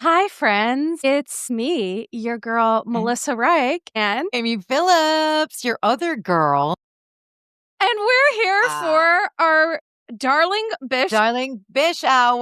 Hi, friends. It's me, your girl, Melissa Reich, and Amy Phillips, your other girl. we're here for our darling Bish. Darling Bish Hour.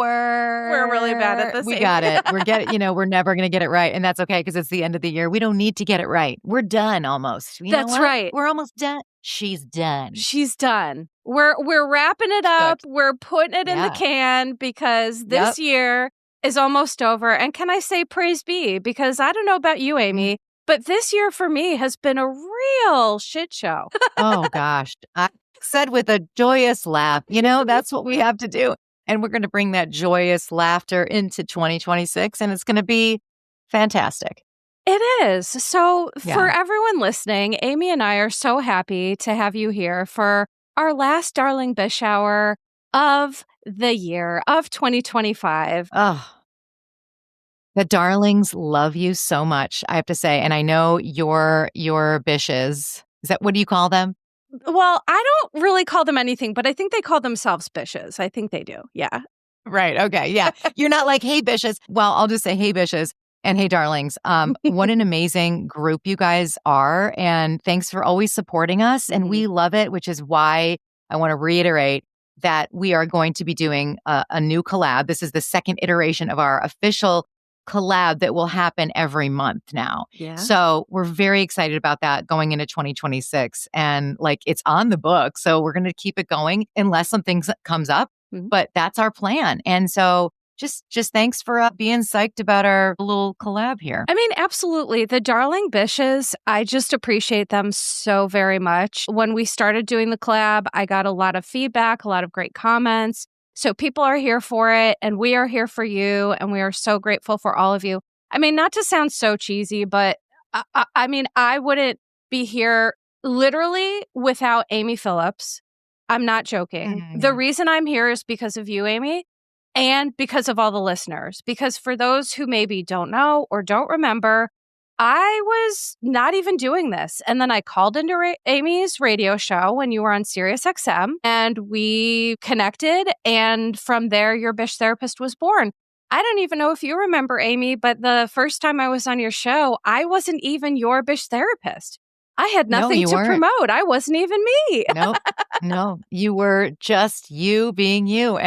We're really bad at this. We got it. We're never going to get it right. And that's okay because it's the end of the year. We don't need to get it right. We're done almost. That's right. We're almost done. She's done. She's done. We're wrapping it up. Good. We're putting it in the can because this year is almost over. And can I say praise be? Because I don't know about you, Amy, but this year for me has been a real shit show. Oh, gosh. I said with a joyous laugh, that's what we have to do. And we're going to bring that joyous laughter into 2026, and it's going to be fantastic. It is. So for everyone listening, Amy and I are so happy to have you here for our last Darling Bish Hour of the year of 2025. Oh, the darlings love you so much, I have to say. And I know your bishes. Is that, what do you call them? Well, I don't really call them anything, but I think they call themselves bishes. I think they do. Yeah. Right. Okay. Yeah. You're not like, hey, bishes. Well, I'll just say, hey, bishes. And hey, darlings, what an amazing group you guys are. And thanks for always supporting us. And we love it, which is why I want to reiterate that we are going to be doing a new collab. This is the second iteration of our official collab that will happen every month now. Yeah. So we're very excited about that going into 2026. And it's on the book. So we're going to keep it going unless something comes up. But that's our plan. And so just thanks for being psyched about our little collab here. I mean, absolutely. The darling bishes, I just appreciate them so very much. When we started doing the collab, I got a lot of feedback, a lot of great comments. So people are here for it, and we are here for you, and we are so grateful for all of you. I mean, not to sound so cheesy, but I mean, I wouldn't be here literally without Amy Phillips. I'm not joking. The reason I'm here is because of you, Amy. And because of all the listeners, because for those who maybe don't know or don't remember, I was not even doing this. And then I called into Amy's radio show when you were on Sirius XM, and we connected. And from there, your Bish therapist was born. I don't even know if you remember, Amy, but the first time I was on your show, I wasn't even your Bish therapist. I had nothing to promote. I wasn't even me. No, you were just you being you.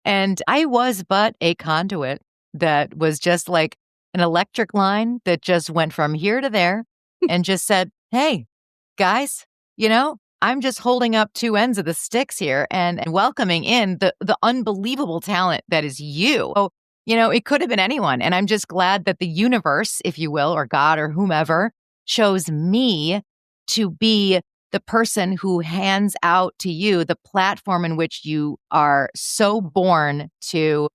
And I was but a conduit that was just like an electric line that just went from here to there and just said, hey, guys, I'm just holding up two ends of the sticks here and welcoming in the unbelievable talent that is you. So, it could have been anyone. And I'm just glad that the universe, if you will, or God or whomever, chose me to be the person who hands out to you the platform in which you are so born to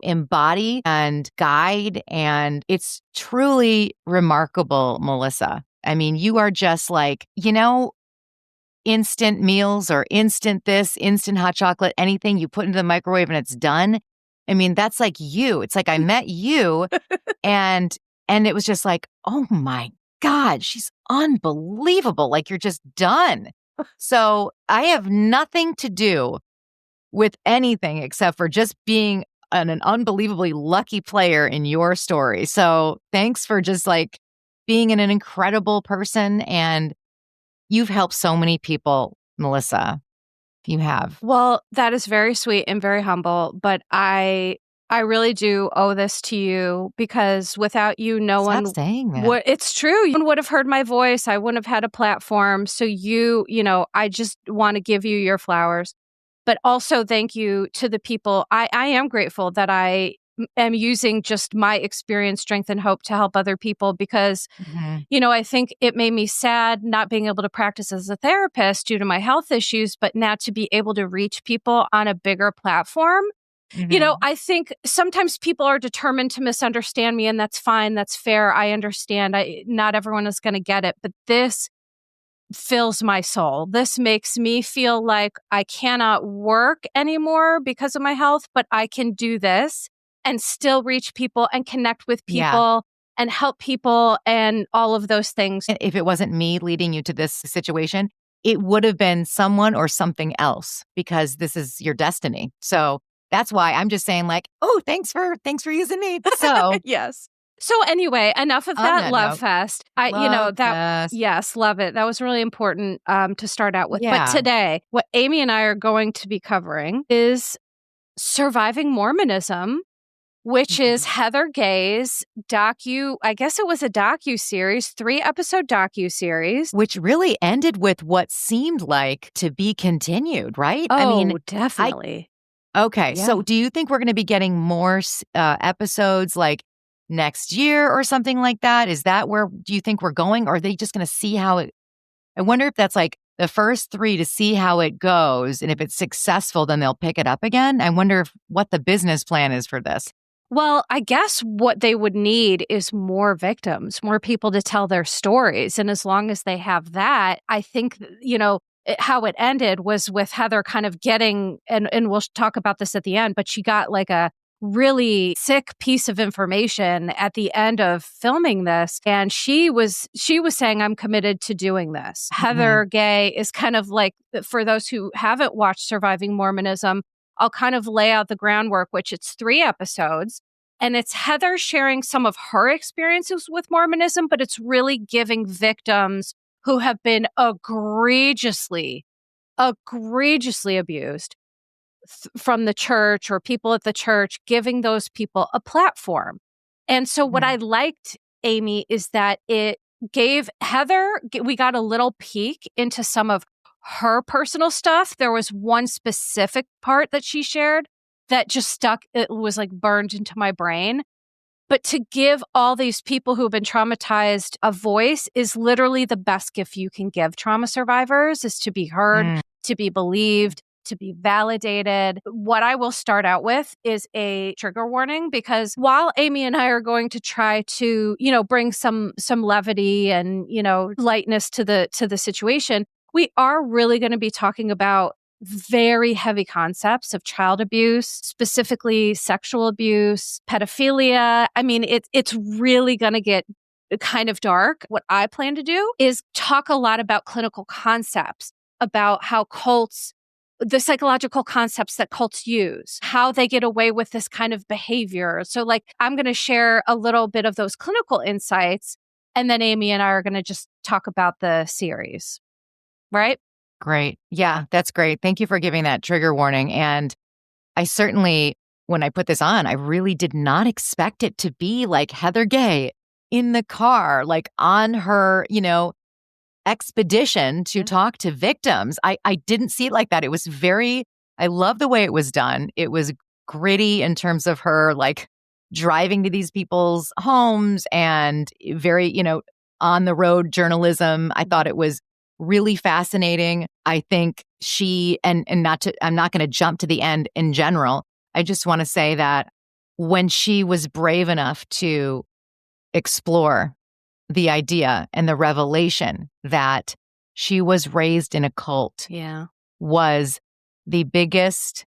embody and guide. And it's truly remarkable, Melissa. I mean, you are just like, instant meals or instant this, instant hot chocolate, anything you put into the microwave and it's done. I mean, that's like you. It's like I met you and it was just like, oh my God, she's unbelievable. Like, you're just done. So I have nothing to do with anything except for just being an unbelievably lucky player in your story. So thanks for just being an incredible person. And you've helped so many people, Melissa. You have. Well, that is very sweet and very humble. But I really do owe this to you because without you, no one Stop saying that. It's true. You would have heard my voice. I wouldn't have had a platform. So I just want to give you your flowers, but also thank you to the people. I am grateful that I am using just my experience, strength, and hope to help other people because, I think it made me sad not being able to practice as a therapist due to my health issues, but now to be able to reach people on a bigger platform. I think sometimes people are determined to misunderstand me, and that's fine. That's fair. I understand. Not everyone is going to get it, but this fills my soul. This makes me feel like I cannot work anymore because of my health, but I can do this and still reach people and connect with people and help people and all of those things. If it wasn't me leading you to this situation, it would have been someone or something else because this is your destiny. So That's why I'm just saying like, oh, thanks for using me. So Yes. So anyway, enough of on that that love note, fest. love That fest. yes, love it. That was really important to start out with. But Yeah. today, what Amy and I are going to be covering is Surviving Mormonism, which is Mhm. Heather Gay's I guess it was a docuseries, 3-episode docuseries. Which really ended with what seemed like to be continued, right? I mean, Oh, I definitely. okay. So Yeah. do you think we're going to be getting more episodes like next year or something like that? Is that where do you think we're going? Or are they just going to see how it? I wonder if that's like the first three to see how it goes. And if it's successful, then they'll pick it up again. I wonder what the business plan is for this. Well, I guess what they would need is more victims, more people to tell their stories. And as long as they have that, I think, how it ended was with Heather kind of getting, and we'll talk about this at the end, but she got like a really sick piece of information at the end of filming this. And she was saying, I'm committed to doing this. Mhm. Heather Gay is kind of like, for those who haven't watched Surviving Mormonism, I'll kind of lay out the groundwork, which it's 3 episodes. And it's Heather sharing some of her experiences with Mormonism, but it's really giving victims who have been egregiously abused from the church or people at the church, giving those people a platform. And so what I Mhm. liked, Amy, is that it gave Heather, we got a little peek into some of her personal stuff. There was one specific part that she shared that just stuck, it was like burned into my brain. But to give all these people who have been traumatized a voice is literally the best gift you can give trauma survivors, is to be heard, Mm. to be believed, to be validated. What I will start out with is a trigger warning, because while Amy and I are going to try to, bring some levity and, lightness to the situation, we are really going to be talking about very heavy concepts of child abuse, specifically sexual abuse, pedophilia. I mean, it's really going to get kind of dark. What I plan to do is talk a lot about clinical concepts, about how cults, the psychological concepts that cults use, how they get away with this kind of behavior. So, like, I'm going to share a little bit of those clinical insights, and then Amy and I are going to just talk about the series, right? Great. Yeah, that's great. Thank you for giving that trigger warning. And I certainly, when I put this on, I really did not expect it to be like Heather Gay in the car, like on her, expedition to talk to victims. I didn't see it like that. It was I love the way it was done. It was gritty in terms of her like driving to these people's homes and very, on the road journalism. I thought it was really fascinating. I think and not to, I'm not going to jump to the end in general. I just want to say that when she was brave enough to explore the idea and the revelation that she was raised in a cult Yeah. was the biggest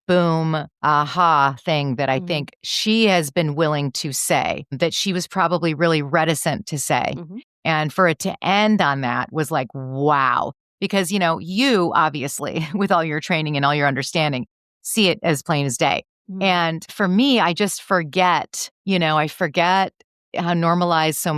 boom, aha thing that I Mhm. think she has been willing to say, that she was probably really reticent to say. Mhm. And for it to end on that was like, wow. Because, you obviously, with all your training and all your understanding, see it as plain as day. Mhm. And for me, I just forget, I forget how normalized so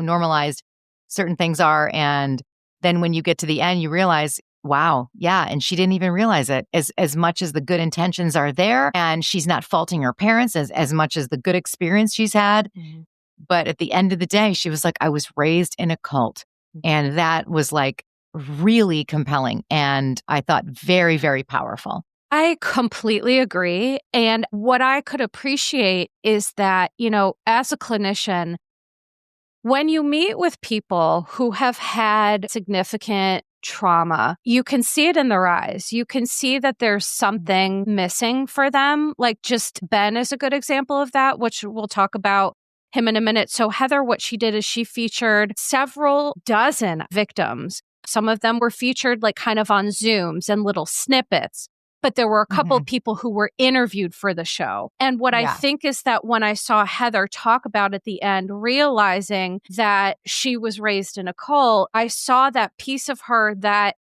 normalized certain things are. And then when you get to the end, you realize, wow, yeah, and she didn't even realize it. As much as the good intentions are there, and she's not faulting her parents as much as the good experience she's had. Mhm. But at the end of the day, she was like, I was raised in a cult. And that was like really compelling. And I thought very, very powerful. I completely agree. And what I could appreciate is that, as a clinician, when you meet with people who have had significant trauma, you can see it in their eyes. You can see that there's something missing for them. Like, just Ben is a good example of that, which we'll talk about him in a minute. So Heather, what she did is she featured several dozen victims. Some of them were featured like kind of on Zooms and little snippets. But there were a couple of Mhm. people who were interviewed for the show. And what I Yeah. think is that when I saw Heather talk about at the end, realizing that she was raised in a cult, I saw that piece of her that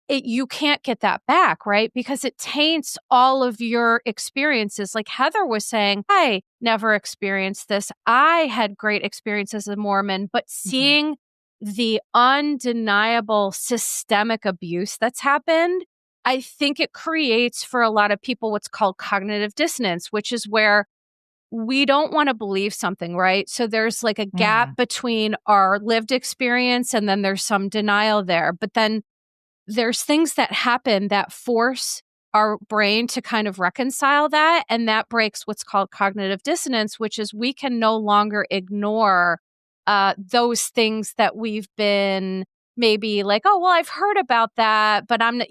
you can't get that back, right? Because it taints all of your experiences. Like Heather was saying, I never experienced this. I had great experiences as a Mormon, but seeing the undeniable systemic abuse that's happened, I think it creates for a lot of people what's called cognitive dissonance, which is where we don't want to believe something, right? So there's like a gap between our lived experience and then there's some denial there. But then there's things that happen that force our brain to kind of reconcile that. And that breaks what's called cognitive dissonance, which is we can no longer ignore those things that we've been maybe like, oh, well, I've heard about that, but I'm,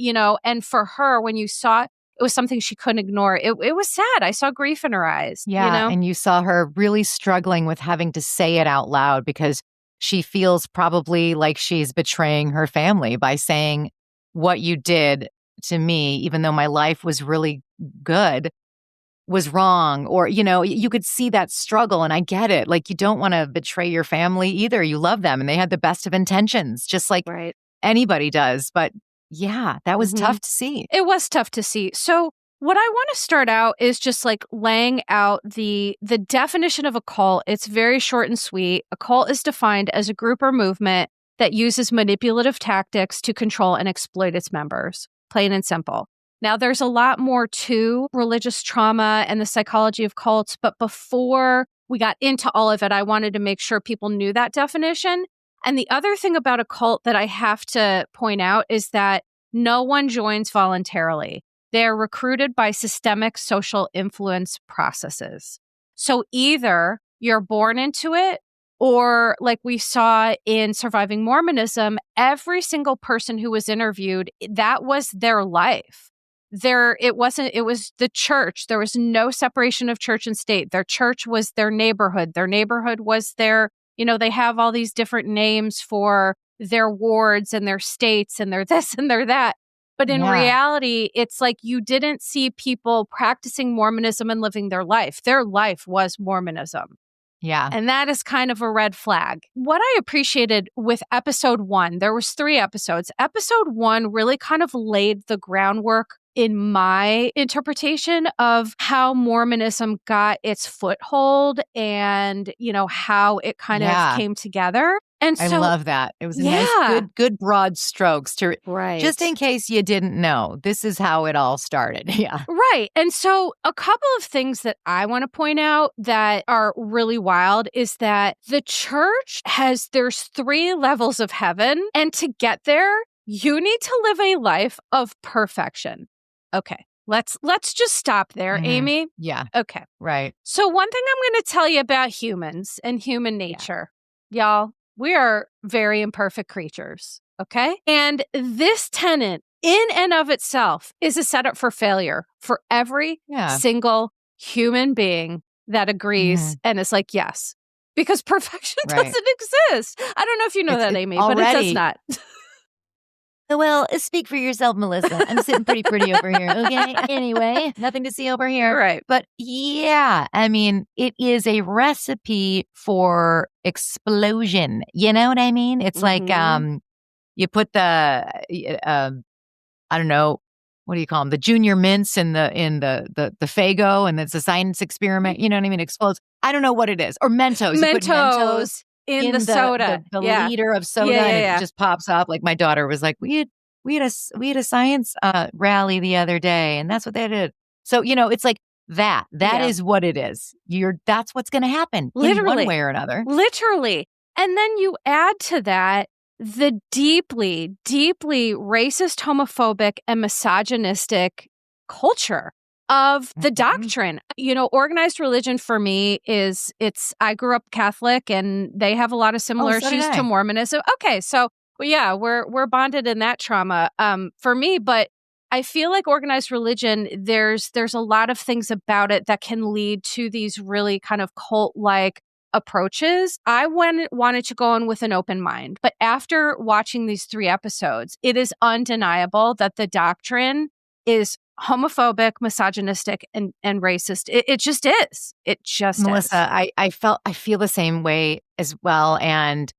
and for her, when you saw it, it was something she couldn't ignore. It was sad. I saw grief in her eyes. Yeah. And you saw her really struggling with having to say it out loud because she feels probably like she's betraying her family by saying what you did to me, even though my life was really good, was wrong. Or, you could see that struggle. And I get it. Like, you don't want to betray your family either. You love them and they had the best of intentions, just like anybody does. But yeah, that was tough to see. It was tough to see. So what I want to start out is just like laying out the definition of a cult. It's very short and sweet. A cult is defined as a group or movement that uses manipulative tactics to control and exploit its members, plain and simple. Now, there's a lot more to religious trauma and the psychology of cults, but before we got into all of it, I wanted to make sure people knew that definition. And the other thing about a cult that I have to point out is that no one joins voluntarily. They're recruited by systemic social influence processes. So either you're born into it, or like we saw in Surviving Mormonism, every single person who was interviewed, that was their life. It was the church. There was no separation of church and state. Their church was their neighborhood. Their neighborhood was their, they have all these different names for their wards and their states and their this and their that. But in reality, it's like you didn't see people practicing Mormonism and living their life. Their life was Mormonism. Yeah. And that is kind of a red flag. What I appreciated with episode 1, there was 3 episodes. Episode 1 really kind of laid the groundwork in my interpretation of how Mormonism got its foothold and, how it kind of came together. And so I love that. It was a nice, good broad strokes to just in case you didn't know. This is how it all started. Yeah. Right. And so a couple of things that I want to point out that are really wild is that the church there's 3 levels of heaven. And to get there, you need to live a life of perfection. Okay. Let's just stop there, Amy. Yeah. Okay. Right. So one thing I'm going to tell you about humans and human nature, y'all, we are very imperfect creatures. Okay. And this tenet in and of itself is a setup for failure for every single human being that agrees and is like, yes, because perfection doesn't exist. I don't know if you know that, Amy, but it does not. Well, speak for yourself, Melissa. I'm sitting pretty over here. Okay. Anyway, nothing to see over here. Right. But yeah, I mean, it is a recipe for explosion. You know what I mean? It's like you put the I don't know, what do you call them? The junior mints in the Faygo, and it's a science experiment. You know what I mean? It explodes. I don't know what it is. Or Mentos. You put Mentos in the soda, the liter of soda, and it just pops up. Like my daughter was like, we had a science rally the other day, and that's what they did. So it's like that. That is what it is. That's what's going to happen, literally, in one way or another, literally. And then you add to that the deeply, deeply racist, homophobic, and misogynistic culture of the doctrine. Organized religion for me I grew up Catholic, and they have a lot of similar issues to Mormonism. Okay. So we're bonded in that trauma, for me, but I feel like organized religion, there's a lot of things about it that can lead to these really kind of cult-like approaches. I wanted to go in with an open mind, but after watching these 3 episodes, it is undeniable that the doctrine is homophobic, misogynistic, and racist. It just is. It just Melissa, is. I feel the same way as well. And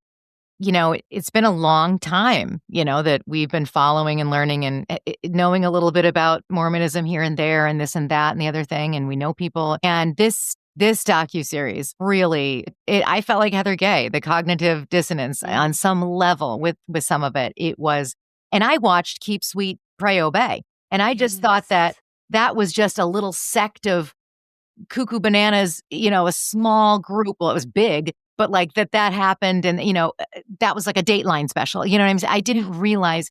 it's been a long time, that we've been following and learning and knowing a little bit about Mormonism here and there and this and that and the other thing. And we know people. And this docuseries really, I felt like Heather Gay, the cognitive dissonance on some level with some of it. It was, and I watched Keep Sweet, Pray Obey. And I just thought that was just a little sect of cuckoo bananas, a small group. Well, it was big, but like that happened. And, that was like a Dateline special. You know what I'm saying? I didn't realize,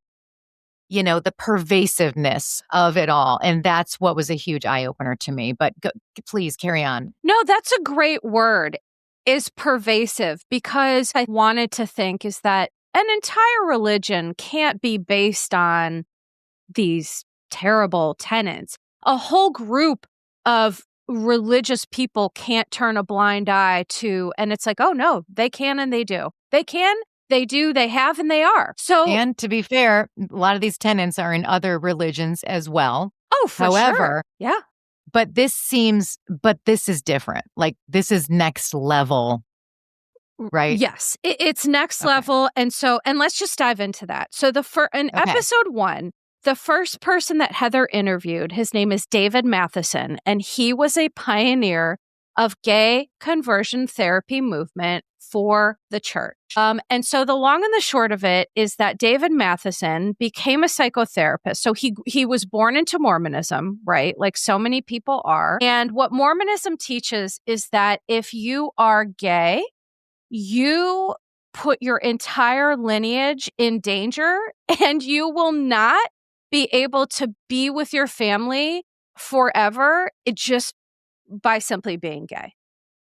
the pervasiveness of it all. And that's what was a huge eye opener to me. But please carry on. No, that's a great word, is pervasive, because I wanted to think is that an entire religion can't be based on these terrible tenets. A whole group of religious people can't turn a blind eye to, and it's like, oh no, they can and they do. They can, they do, they have, and they are. So, and to be fair, a lot of these tenets are in other religions as well. Oh, for However, sure. Yeah. But this is different. Like, this is next level, right? Yes, it's next level. And let's just dive into that. So episode 1, the first person that Heather interviewed, his name is David Matheson, and he was a pioneer of gay conversion therapy movement for the church. And so the long and the short of it is that David Matheson became a psychotherapist. So he was born into Mormonism, right? Like so many people are. And what Mormonism teaches is that if you are gay, you put your entire lineage in danger, and you will not be able to be with your family forever, just by simply being gay.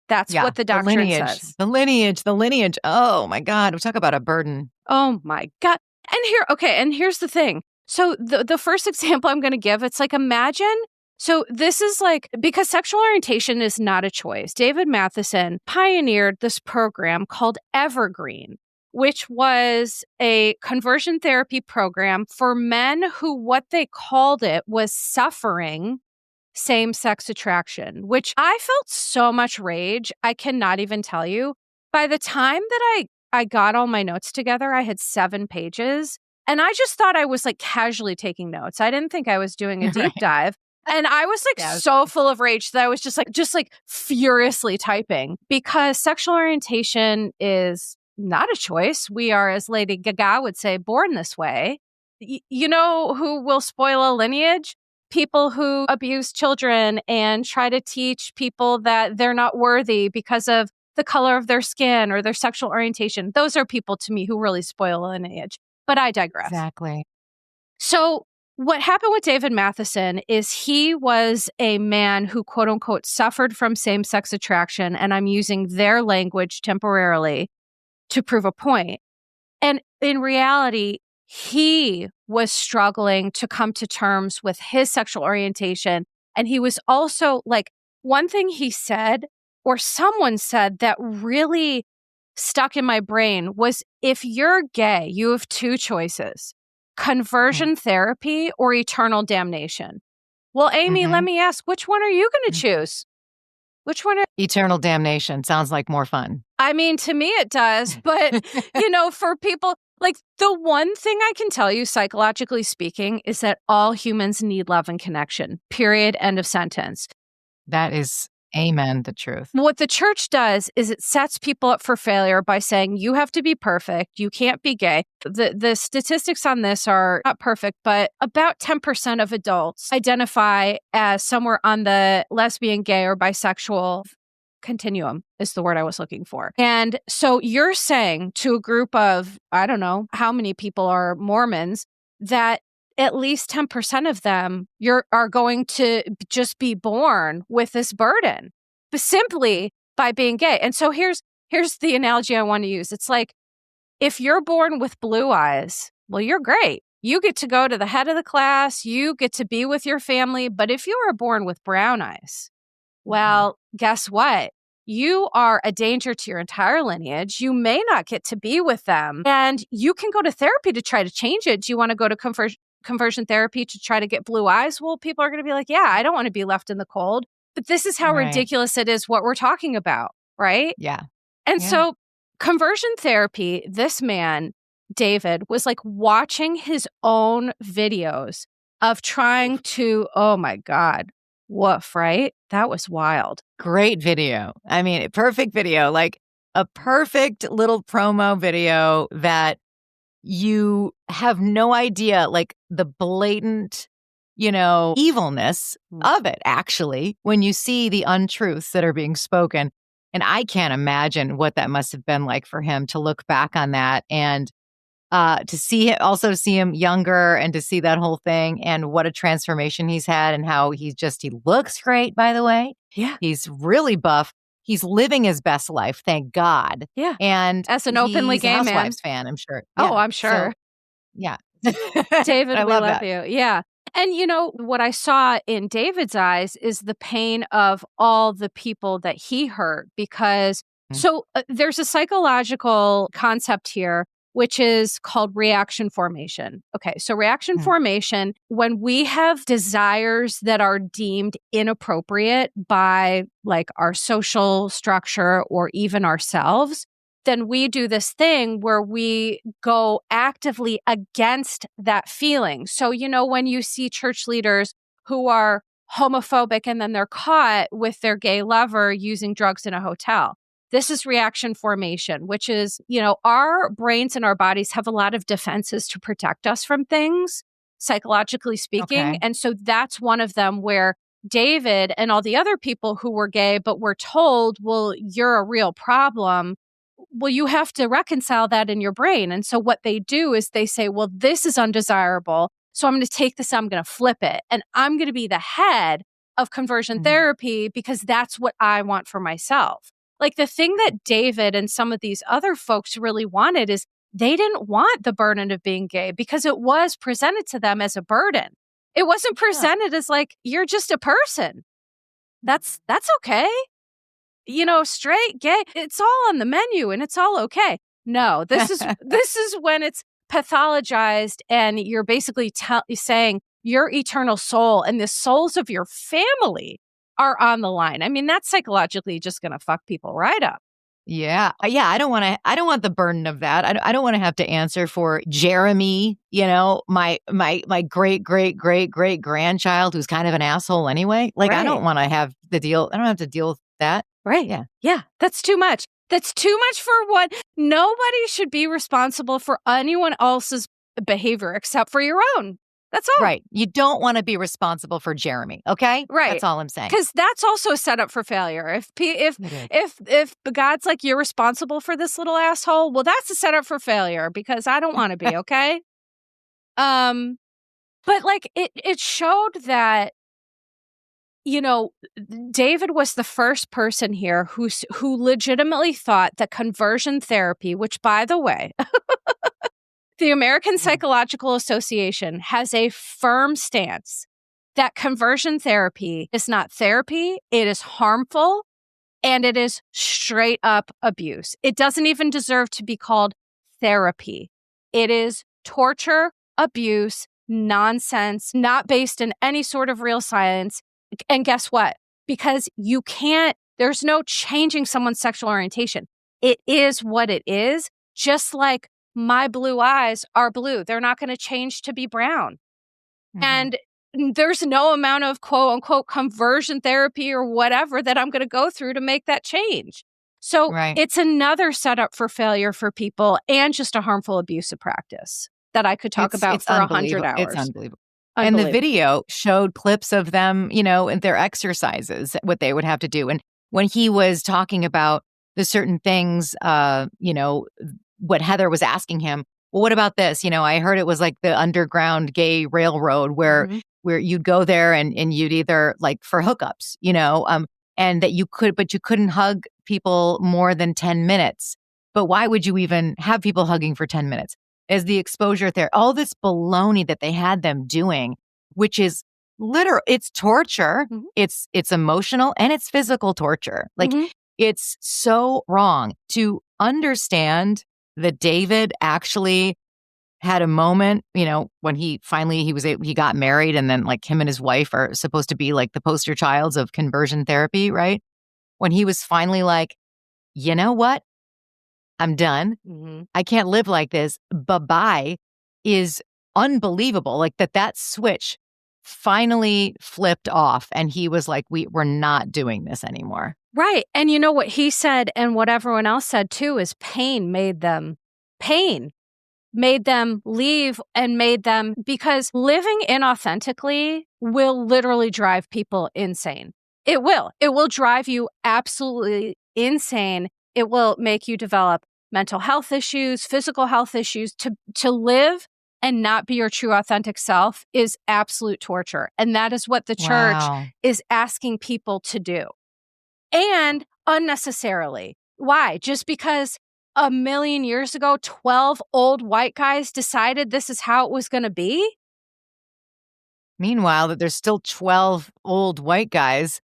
That's what the doctrine says. The lineage. Oh my God. We talk about a burden. Oh my God. And here's the thing. So the first example I'm going to give, it's like, imagine, so this is like, because sexual orientation is not a choice. David Matheson pioneered this program called Evergreen, which was a conversion therapy program for men who, what they called it, was suffering same-sex attraction, which I felt so much rage. I cannot even tell you. By the time that I got all my notes together, I had 7 pages, and I just thought I was like casually taking notes. I didn't think I was doing a deep dive. And I was like so full of rage that I was just like furiously typing, because sexual orientation is not a choice. We are, as Lady Gaga would say, born this way. You know who will spoil a lineage? People who abuse children and try to teach people that they're not worthy because of the color of their skin or their sexual orientation. Those are people, to me, who really spoil a lineage. But I digress. Exactly. So what happened with David Matheson is he was a man who, quote unquote, suffered from same-sex attraction. And I'm using their language temporarily to prove a point. And in reality, he was struggling to come to terms with his sexual orientation. And he was also like, one thing he said, or someone said, that really stuck in my brain was, if you're gay, you have 2 choices: conversion therapy or eternal damnation. Well, Amy, let me ask, which one are you going to choose? Which one? Eternal damnation sounds like more fun. I mean, to me it does. But, for people, like, the one thing I can tell you, psychologically speaking, is that all humans need love and connection. Period. End of sentence. That is, amen, the truth. What the church does is it sets people up for failure by saying, you have to be perfect. You can't be gay. The statistics on this are not perfect, but about 10% of adults identify as somewhere on the lesbian, gay, or bisexual continuum is the word I was looking for. And so you're saying to a group of, I don't know how many people are Mormons, that at least 10% of them are going to just be born with this burden, but simply by being gay. And so here's the analogy I want to use. It's like, if you're born with blue eyes, well, you're great. You get to go to the head of the class. You get to be with your family. But if you are born with brown eyes, well, guess what? You are a danger to your entire lineage. You may not get to be with them. And you can go to therapy to try to change it. Do you want to go to conversion therapy to try to get blue eyes? Well, people are going to be like, yeah, I don't want to be left in the cold. But this is how ridiculous it is what we're talking about, right? Yeah. And so conversion therapy, this man, David, was like watching his own videos of trying to, oh my God, woof, right? That was wild. Great video. I mean, perfect video, like a perfect little promo video that you have no idea, like the blatant, evilness of it, actually, when you see the untruths that are being spoken. And I can't imagine what that must have been like for him to look back on that and to see him younger and to see that whole thing and what a transformation he's had and how he looks great, by the way. Yeah. He's really buff. He's living his best life, thank God. Yeah. And As an openly he's a gay man. Housewives fan, I'm sure. Oh, Yeah. I'm sure. So, yeah. David, I we love love that. you. Yeah. And what I saw in David's eyes is the pain of all the people that he hurt because Mm. there's a psychological concept here, which is called reaction formation. Okay. So reaction formation, when we have desires that are deemed inappropriate by like our social structure or even ourselves, then we do this thing where we go actively against that feeling. So, when you see church leaders who are homophobic and then they're caught with their gay lover using drugs in a hotel, this is reaction formation, which is, our brains and our bodies have a lot of defenses to protect us from things, psychologically speaking. Okay. And so that's one of them where David and all the other people who were gay, but were told, well, you're a real problem. Well, you have to reconcile that in your brain. And so what they do is they say, well, this is undesirable. So I'm going to take this, I'm going to flip it. And I'm going to be the head of conversion therapy because that's what I want for myself. Like the thing that David and some of these other folks really wanted is they didn't want the burden of being gay because it was presented to them as a burden. It wasn't presented as like, you're just a person. That's okay. Straight, gay, it's all on the menu and it's all okay. No, this is when it's pathologized and you're basically saying your eternal soul and the souls of your family are on the line. I mean, that's psychologically just going to fuck people right up. Yeah. Yeah. I don't want the burden of that. I don't want to have to answer for Jeremy, my great, great, great, great grandchild who's kind of an asshole anyway. Like, Right. I don't want to have I don't have to deal with that. Right. Yeah. Yeah. That's too much. That's too much for what nobody should be responsible for anyone else's behavior except for your own. That's all. Right. You don't want to be responsible for Jeremy. Okay. Right. That's all I'm saying. Because that's also a setup for failure. If God's like, you're responsible for this little asshole, well, that's a setup for failure because I don't want to be. Okay. But like it showed that, David was the first person here who legitimately thought that conversion therapy, which by the way, the American Psychological Association has a firm stance that conversion therapy is not therapy, it is harmful, and it is straight up abuse. It doesn't even deserve to be called therapy. It is torture, abuse, nonsense, not based in any sort of real science. And guess what? Because there's no changing someone's sexual orientation. It is what it is, just like my blue eyes are blue. They're not going to change to be brown. And there's no amount of quote unquote conversion therapy or whatever that I'm going to go through to make that change. So It's another setup for failure for people and just a harmful abusive practice that I could talk about for 100 hours. It's unbelievable. And the video showed clips of them, in their exercises, what they would have to do. And when he was talking about the certain things, what Heather was asking him, well, what about this? I heard it was like the underground gay railroad where you'd go there and you'd either like for hookups, and that you couldn't hug people more than 10 minutes. But why would you even have people hugging for 10 minutes? As the exposure there, all this baloney that they had them doing, which is literal, it's torture, it's emotional and it's physical torture. Like it's so wrong to understand that David actually had a moment, when he got married and then like him and his wife are supposed to be like the poster childs of conversion therapy, right? When he was finally like, you know what? I'm done. Mm-hmm. I can't live like this. Bye-bye is unbelievable. Like that switch finally flipped off and he was like, we're not doing this anymore. Right. And you know what he said and what everyone else said too is pain made them leave and made them, because living inauthentically will literally drive people insane. It will. It will drive you absolutely insane. It will make you develop mental health issues, physical health issues. To live and not be your true authentic self is absolute torture. And that is what the church Wow. is asking people to do. And unnecessarily. Why? Just because a million years ago, 12 old white guys decided this is how it was going to be? Meanwhile, that there's still 12 old white guys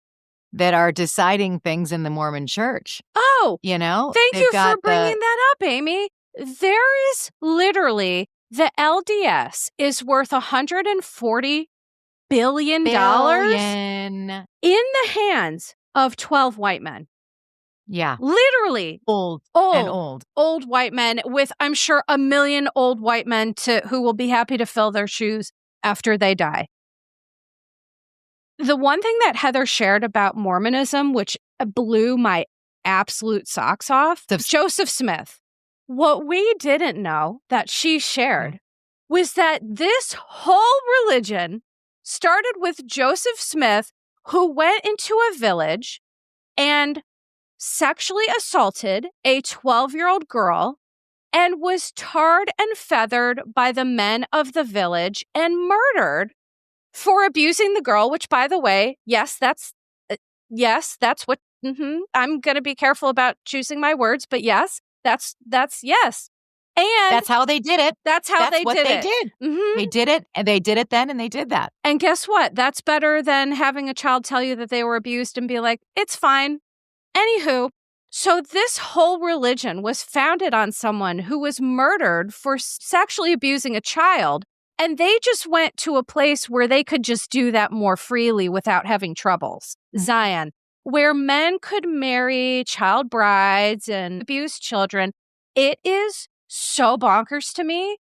that are deciding things in the Mormon church. Oh, You know, thank they've you for got bringing that up, Amy. There is literally, the LDS is worth $140 billion billion. in the hands of 12 white men. Yeah. Literally Old and old white men with, I'm sure, a million old white men who will be happy to fill their shoes after they die. The one thing that Heather shared about Mormonism, which blew my absolute socks off, Joseph Smith. What we didn't know that she shared was that this whole religion started with Joseph Smith, who went into a village and sexually assaulted a 12-year-old girl and was tarred and feathered by the men of the village and murdered for abusing the girl, which, by the way, yes, that's what, I'm going to be careful about choosing my words, but yes, that's yes. And that's how they did it. That's what they did. Mm-hmm. They did it, and they did it then, and they did that. And guess what? That's better than having a child tell you that they were abused and be like, it's fine. Anywho, so this whole religion was founded on someone who was murdered for sexually abusing a child. And they just went to a place where they could just do that more freely without having troubles. Zion, where men could marry child brides and abuse children. It is so bonkers to me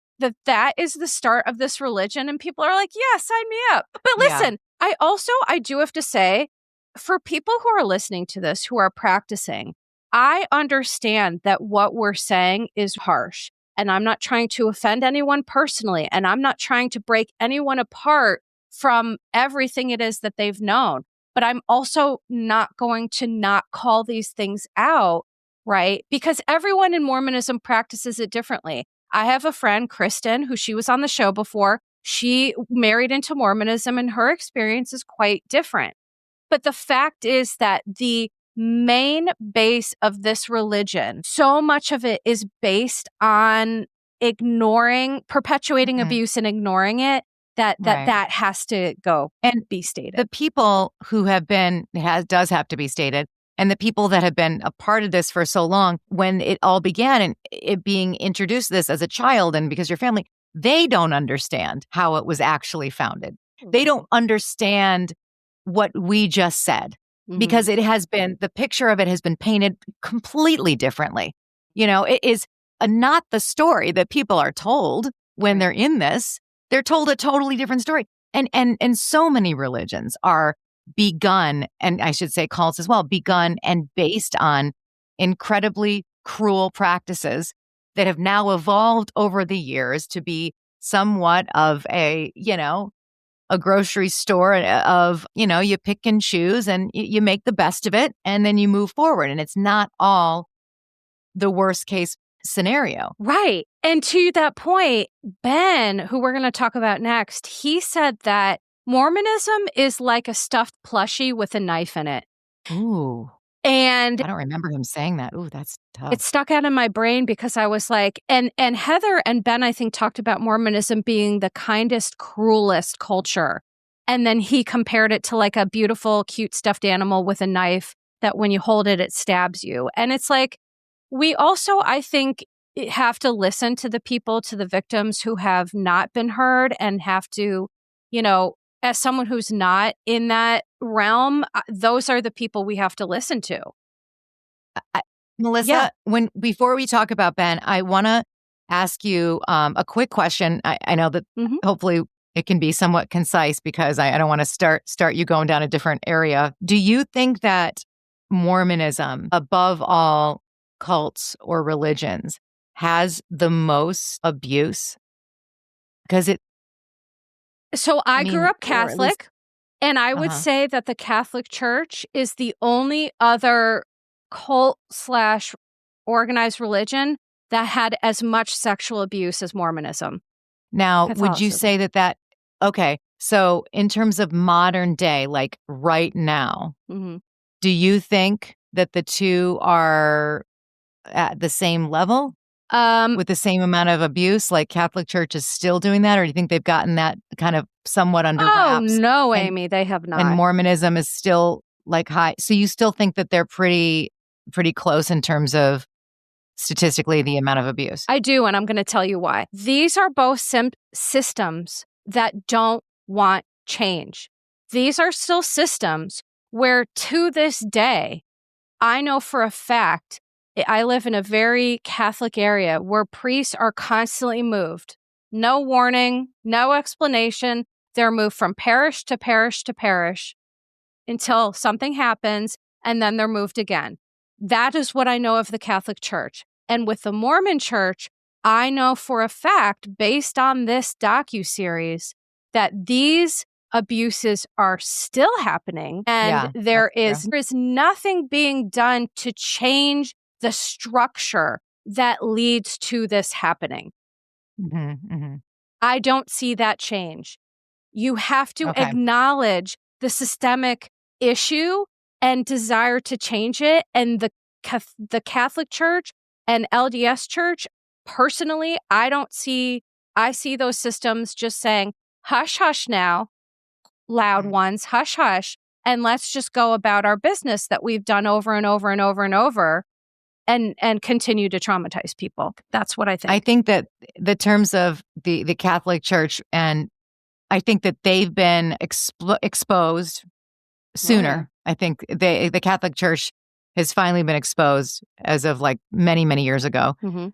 that is the start of this religion. And people are like, yeah, sign me up. But listen, I do have to say, for people who are listening to this, who are practicing, I understand that what we're saying is harsh. And I'm not trying to offend anyone personally. And I'm not trying to break anyone apart from everything it is that they've known. But I'm also not going to not call these things out, right? Because everyone in Mormonism practices it differently. I have a friend, Kristen, who she was on the show before. She married into Mormonism and her experience is quite different. But the fact is that the main base of this religion, so much of it is based on perpetuating abuse and ignoring it, that has to go and be stated. The people who have been, does have to be stated, and the people that have been a part of this for so long, when it all began and it being introduced this as a child and because your family, they don't understand how it was actually founded. They don't understand what we just said, because it has been, the picture of it has been painted completely differently. You know, it is not the story that people are told when they're in this. They're told a totally different story. And so many religions are begun, and I should say cults as well, begun and based on incredibly cruel practices that have now evolved over the years to be somewhat of a grocery store of, you pick and choose and you make the best of it and then you move forward. And it's not all the worst case scenario. Right. And to that point, Ben, who we're going to talk about next, he said that Mormonism is like a stuffed plushie with a knife in it. Ooh. And I don't remember him saying that. Ooh, that's tough. It stuck out in my brain because I was like, and Heather and Ben, I think, talked about Mormonism being the kindest, cruelest culture. And then he compared it to like a beautiful, cute stuffed animal with a knife that when you hold it, it stabs you. And it's like, we also, I think, have to listen to the people, to the victims who have not been heard and have to, as someone who's not in that realm, those are the people we have to listen to. Melissa, before we talk about Ben, I want to ask you a quick question. I know that Mhm. hopefully it can be somewhat concise because I don't want to start you going down a different area. Do you think that Mormonism, above all cults or religions, has the most abuse? Because So I grew up or at least, Catholic, and I would uh-huh. say that the Catholic Church is the only other cult slash organized religion that had as much sexual abuse as Mormonism, Now, would you Catholicism. say okay, so in terms of modern day, like right now, Mhm. do you think that the two are at the same level Um, with the same amount of abuse? Like Catholic Church is still doing that, or do you think they've gotten that kind of somewhat under oh, wraps no, and Amy, they have and not. Mormonism is still like high? So you still think that they're pretty close in terms of statistically the amount of abuse? I do, and I'm gonna tell you why. These are both systems that don't want change. These are still systems where, to this day, I know for a fact, I live in a very Catholic area where priests are constantly moved. No warning, no explanation. They're moved from parish to parish to parish until something happens, and then they're moved again. That is what I know of the Catholic Church. And with the Mormon Church, I know for a fact, based on this docuseries, that these abuses are still happening, and Yeah, that's true. there is nothing being done to change the structure that leads to this happening. Hmm. Hmm. I don't see that change. You have to Okay. acknowledge the systemic issue and desire to change it. And the Catholic Church and LDS Church, personally, I see those systems just saying, hush, hush now, loud Mhm. ones, hush, hush, and let's just go about our business that we've done over and over and over and over and continue to traumatize people. That's what I I think. think that the terms of the Catholic Church, and I think that they've been exposed Oh, yeah. sooner. I think the Catholic Church has finally been exposed as of like many years ago. Hmm.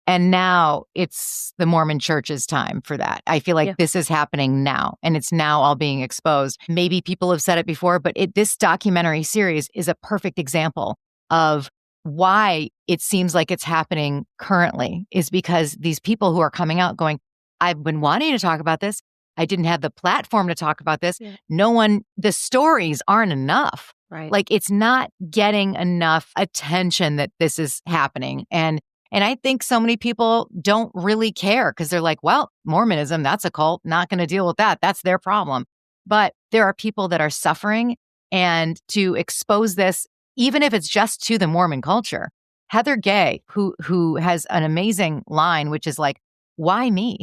And now it's the Mormon Church's time for that. I feel like Yeah. this is happening now and it's now all being exposed. Maybe people have said it before, but this documentary series is a perfect example of why it seems like it's happening currently, is because these people who are coming out going, I've been wanting to talk about this. I didn't have the platform to talk about this. Yeah. The stories aren't enough. Right. Like it's not getting enough attention that this is happening. And I think so many people don't really care because they're like, well, Mormonism, that's a cult, not going to deal with that. That's their problem. But there are people that are suffering, and to expose this, even if it's just to the Mormon culture. Heather Gay, who has an amazing line, which is like, why me?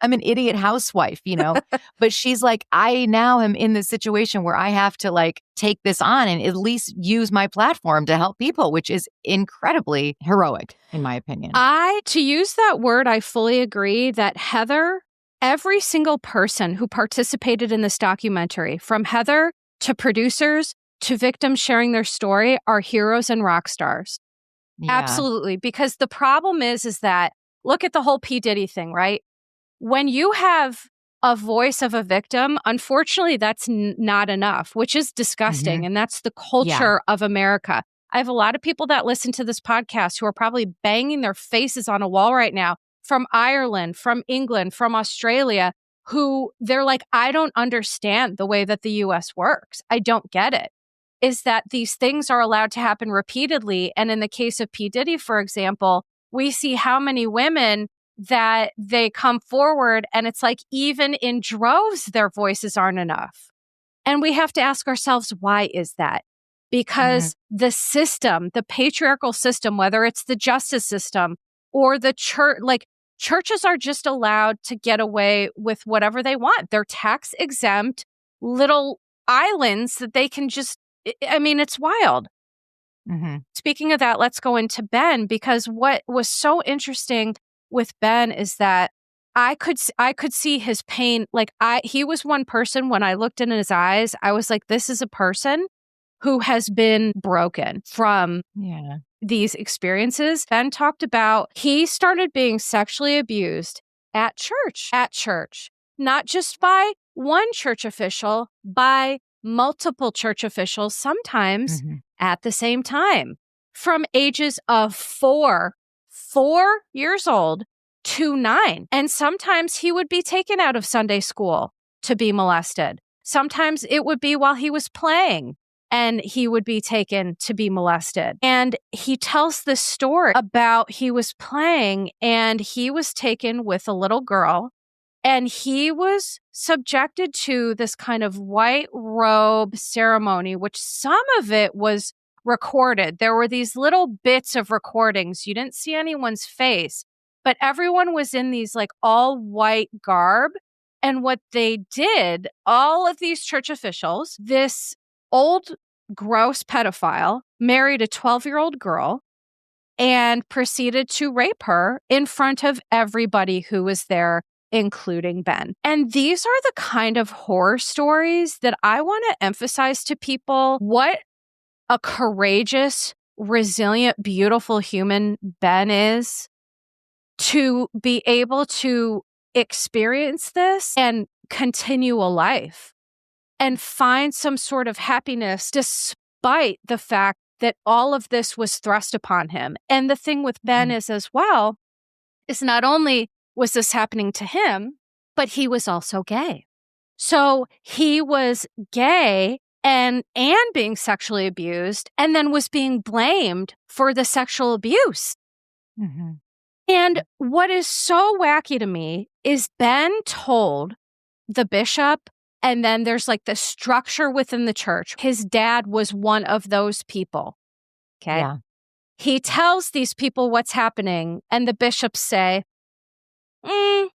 I'm an idiot housewife, But she's like, I now am in this situation where I have to like take this on and at least use my platform to help people, which is incredibly heroic, in my opinion. To use that word, I fully agree that Heather, every single person who participated in this documentary, from Heather to producers to victims sharing their story, are heroes and rock stars. Yeah. Absolutely. Because the problem is that, look at the whole P. Diddy thing, right? When you have a voice of a victim, unfortunately, that's not enough, which is Hmm. disgusting. And that's the Yeah. culture of America. I have a lot of people that listen to this podcast who are probably banging their faces on a wall right now, from Ireland, from England, from Australia, who they're like, I don't understand the way that the US works. I don't get it. Is that these things are allowed to happen repeatedly. And in the case of P. Diddy, for example, we see how many women that they come forward, and it's like, even in droves, their voices aren't enough. And we have to ask ourselves, why is that? Hmm. Because the system, the patriarchal system, whether it's the justice system or the church, like churches are just allowed to get away with whatever they want. They're tax exempt little islands that they can just, I mean, it's wild. Hmm. Speaking of that, let's go into Ben, because what was so interesting with Ben is that I could see his pain. Like he was one person, when I looked in his eyes, I was like, this is a person who has been broken from these experiences. Ben talked about he started being sexually abused at church, not just by one church official, by multiple church officials, sometimes at the same time, from ages of 4 years old to 9. And sometimes he would be taken out of Sunday school to be molested. Sometimes it would be while he was playing and he would be taken to be molested. And he tells this story about he was playing and he was taken with a little girl and he was subjected to this kind of white robe ceremony, which some of it was recorded. There were these little bits of recordings. You didn't see anyone's face, but everyone was in these like all white garb. And what they did, all of these church officials, this old, gross pedophile married a 12-year-old girl and proceeded to rape her in front of everybody who was there, including Ben. And these are the kind of horror stories that I want to emphasize to people what a courageous, resilient, beautiful human Ben is, to be able to experience this and continue a life and find some sort of happiness despite the fact that all of this was thrust upon him. And the thing with Ben is as well, is not only was this happening to him, but he was also gay. So he was gay and being sexually abused and then was being blamed for the sexual abuse. And what is so wacky to me is Ben told the bishop, and then there's like the structure within the church. His dad was one of those people. Okay. Yeah. He tells these people what's happening, and the bishops say, I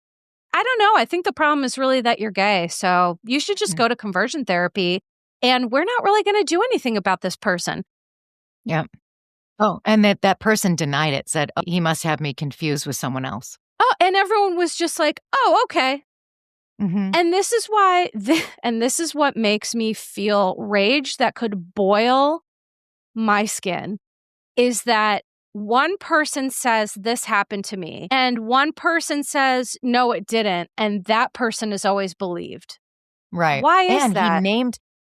don't know. I think the problem is really that you're gay. So you should just go to conversion therapy, and we're not really going to do anything about this person. Yeah. Oh, and that person denied it, said, he must have me confused with someone else. Oh, and everyone was just like, oh, okay. And this is why, and this is what makes me feel rage that could boil my skin, is that one person says this happened to me, and one person says, no, it didn't. And that person is always believed. Right. Why is and that?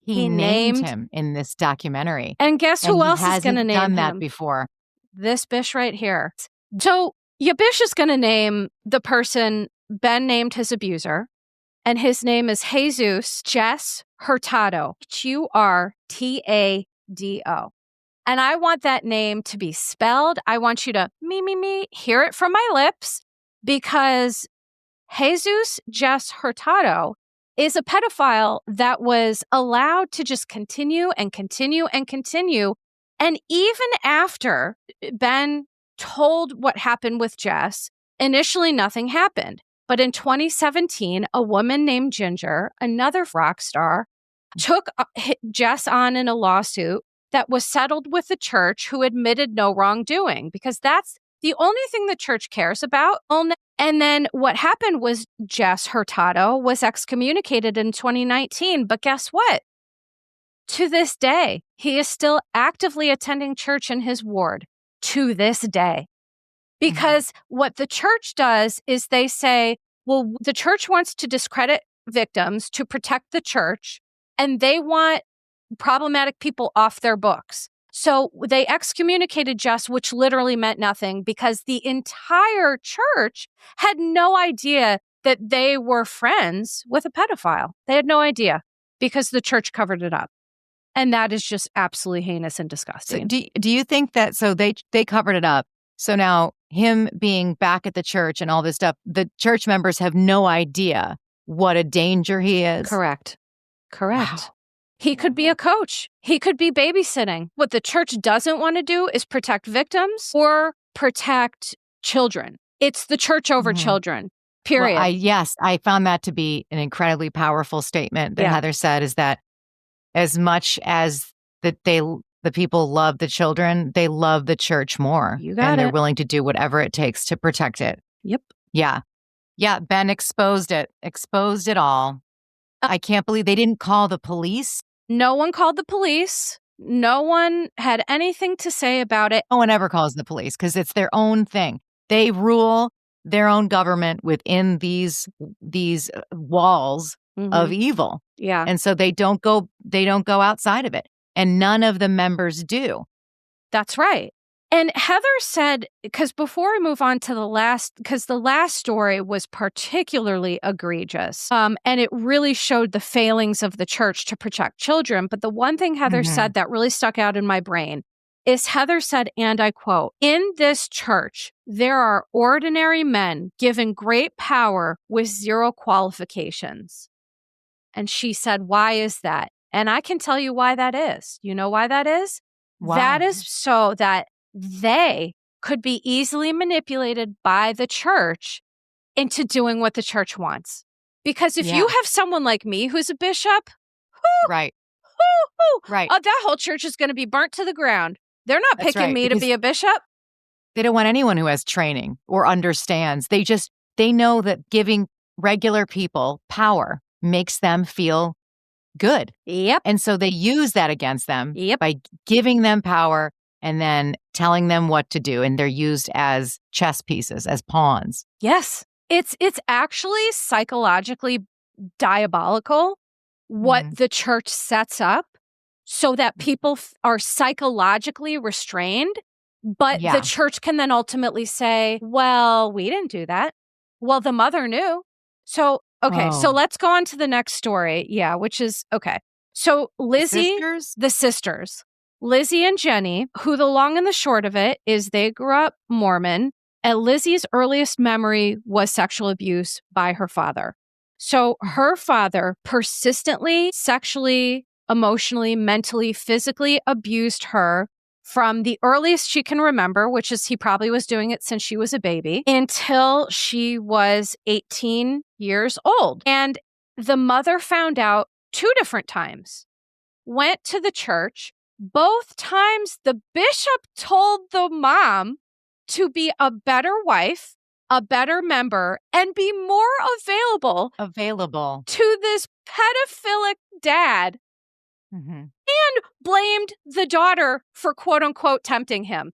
He named him in this documentary. And guess who else is going to name him? Done that before. This Bish right here. So your Bish is going to name the person Ben named his abuser, and his name is Jesus Jess Hurtado, Hurtado. And I want that name to be spelled. I want you to hear it from my lips, because Jesus Jess Hurtado is a pedophile that was allowed to just continue and continue and continue. And even after Ben told what happened with Jess, initially nothing happened. But in 2017, a woman named Ginger, another rock star, took Jess on in a lawsuit that was settled with the church, who admitted no wrongdoing, because that's the only thing the church cares about. And then what happened was Jess Hurtado was excommunicated in 2019. But guess what? To this day, he is still actively attending church in his ward to this day. Because what the church does is they say, well, the church wants to discredit victims to protect the church, and they want problematic people off their books. So they excommunicated Jess, which literally meant nothing, because the entire church had no idea that they were friends with a pedophile. They had no idea, because the church covered it up. And that is just absolutely heinous and disgusting. So do you think that, so they covered it up. So now him being back at the church and all this stuff, the church members have no idea what a danger he is? Correct. Wow. He could be a coach. He could be babysitting. What the church doesn't want to do is protect victims or protect children. It's the church over children, period. Well, I found that to be an incredibly powerful statement that Heather said, is that as much as that the people love the children, they love the church more. You got and they're it. willing to do whatever it takes to protect it. Yep. Yeah. Yeah, Ben exposed it all. I can't believe they didn't call the police. No one called the police. No one had anything to say about it. No one ever calls the police because it's their own thing. They rule their own government within these walls of evil. Yeah. And so they don't go outside of it. And none of the members do. That's right. And Heather said, because before we move on to the last story was particularly egregious, and it really showed the failings of the church to protect children. But the one thing Heather said that really stuck out in my brain is Heather said, and I quote, "In this church, there are ordinary men given great power with zero qualifications." And she said, "Why is that?" And I can tell you why that is. You know why that is? Why? That is so that they could be easily manipulated by the church into doing what the church wants. Because if you have someone like me who's a bishop, right. That whole church is going to be burnt to the ground. They're not picking me to be a bishop. They don't want anyone who has training or understands. They know that giving regular people power makes them feel good. Yep. And so they use that against them by giving them power and then telling them what to do. And they're used as chess pieces, as pawns. Yes. It's actually psychologically diabolical what the church sets up so that people are psychologically restrained, but the church can then ultimately say, well, we didn't do that. Well, the mother knew. So, okay, so let's go on to the next story. Yeah, which is, okay. So Lizzie, the sisters, Lizzie and Jenny, who the long and the short of it is they grew up Mormon, and Lizzie's earliest memory was sexual abuse by her father. So her father persistently sexually, emotionally, mentally, physically abused her from the earliest she can remember, which is he probably was doing it since she was a baby, until she was 18 years old. And the mother found out 2 different times, went to the church. Both times the bishop told the mom to be a better wife, a better member, and be more available to this pedophilic dad, and blamed the daughter for quote unquote tempting him.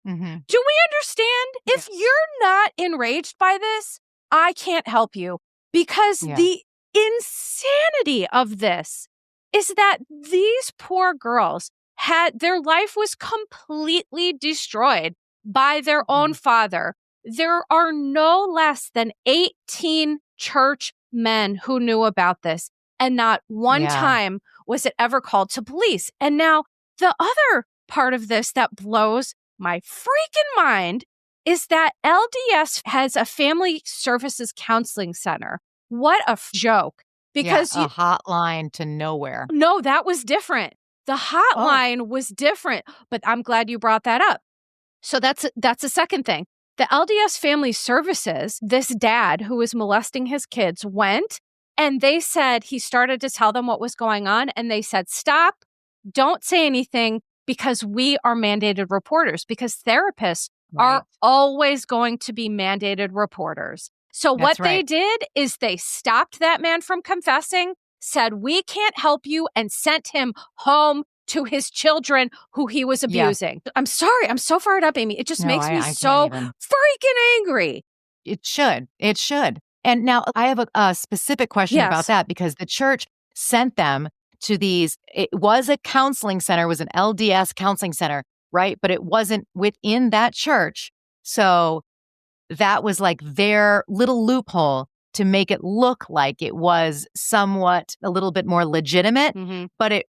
Do we understand? Yes. If you're not enraged by this, I can't help you, because the insanity of this is that these poor girls their life was completely destroyed by their own father. There are no less than 18 church men who knew about this, and not one time was it ever called to police. And now the other part of this that blows my freaking mind is that LDS has a family services counseling center. What a joke. Because a hotline to nowhere. No, that was different. The hotline was different, but I'm glad you brought that up. So that's a second thing. The LDS Family Services, this dad who was molesting his kids went, and they said, he started to tell them what was going on, and they said, stop, don't say anything, because we are mandated reporters, because therapists are always going to be mandated reporters. So what they did is they stopped that man from confessing, said, we can't help you, and sent him home to his children who he was abusing. I'm sorry. I'm so fired up, Amy. It just makes me so freaking angry. It should. And now I have a specific question about that, because the church sent them to it was a counseling center, it was an LDS counseling center, right? But it wasn't within that church. So that was like their little loophole to make it look like it was somewhat a little bit more legitimate. But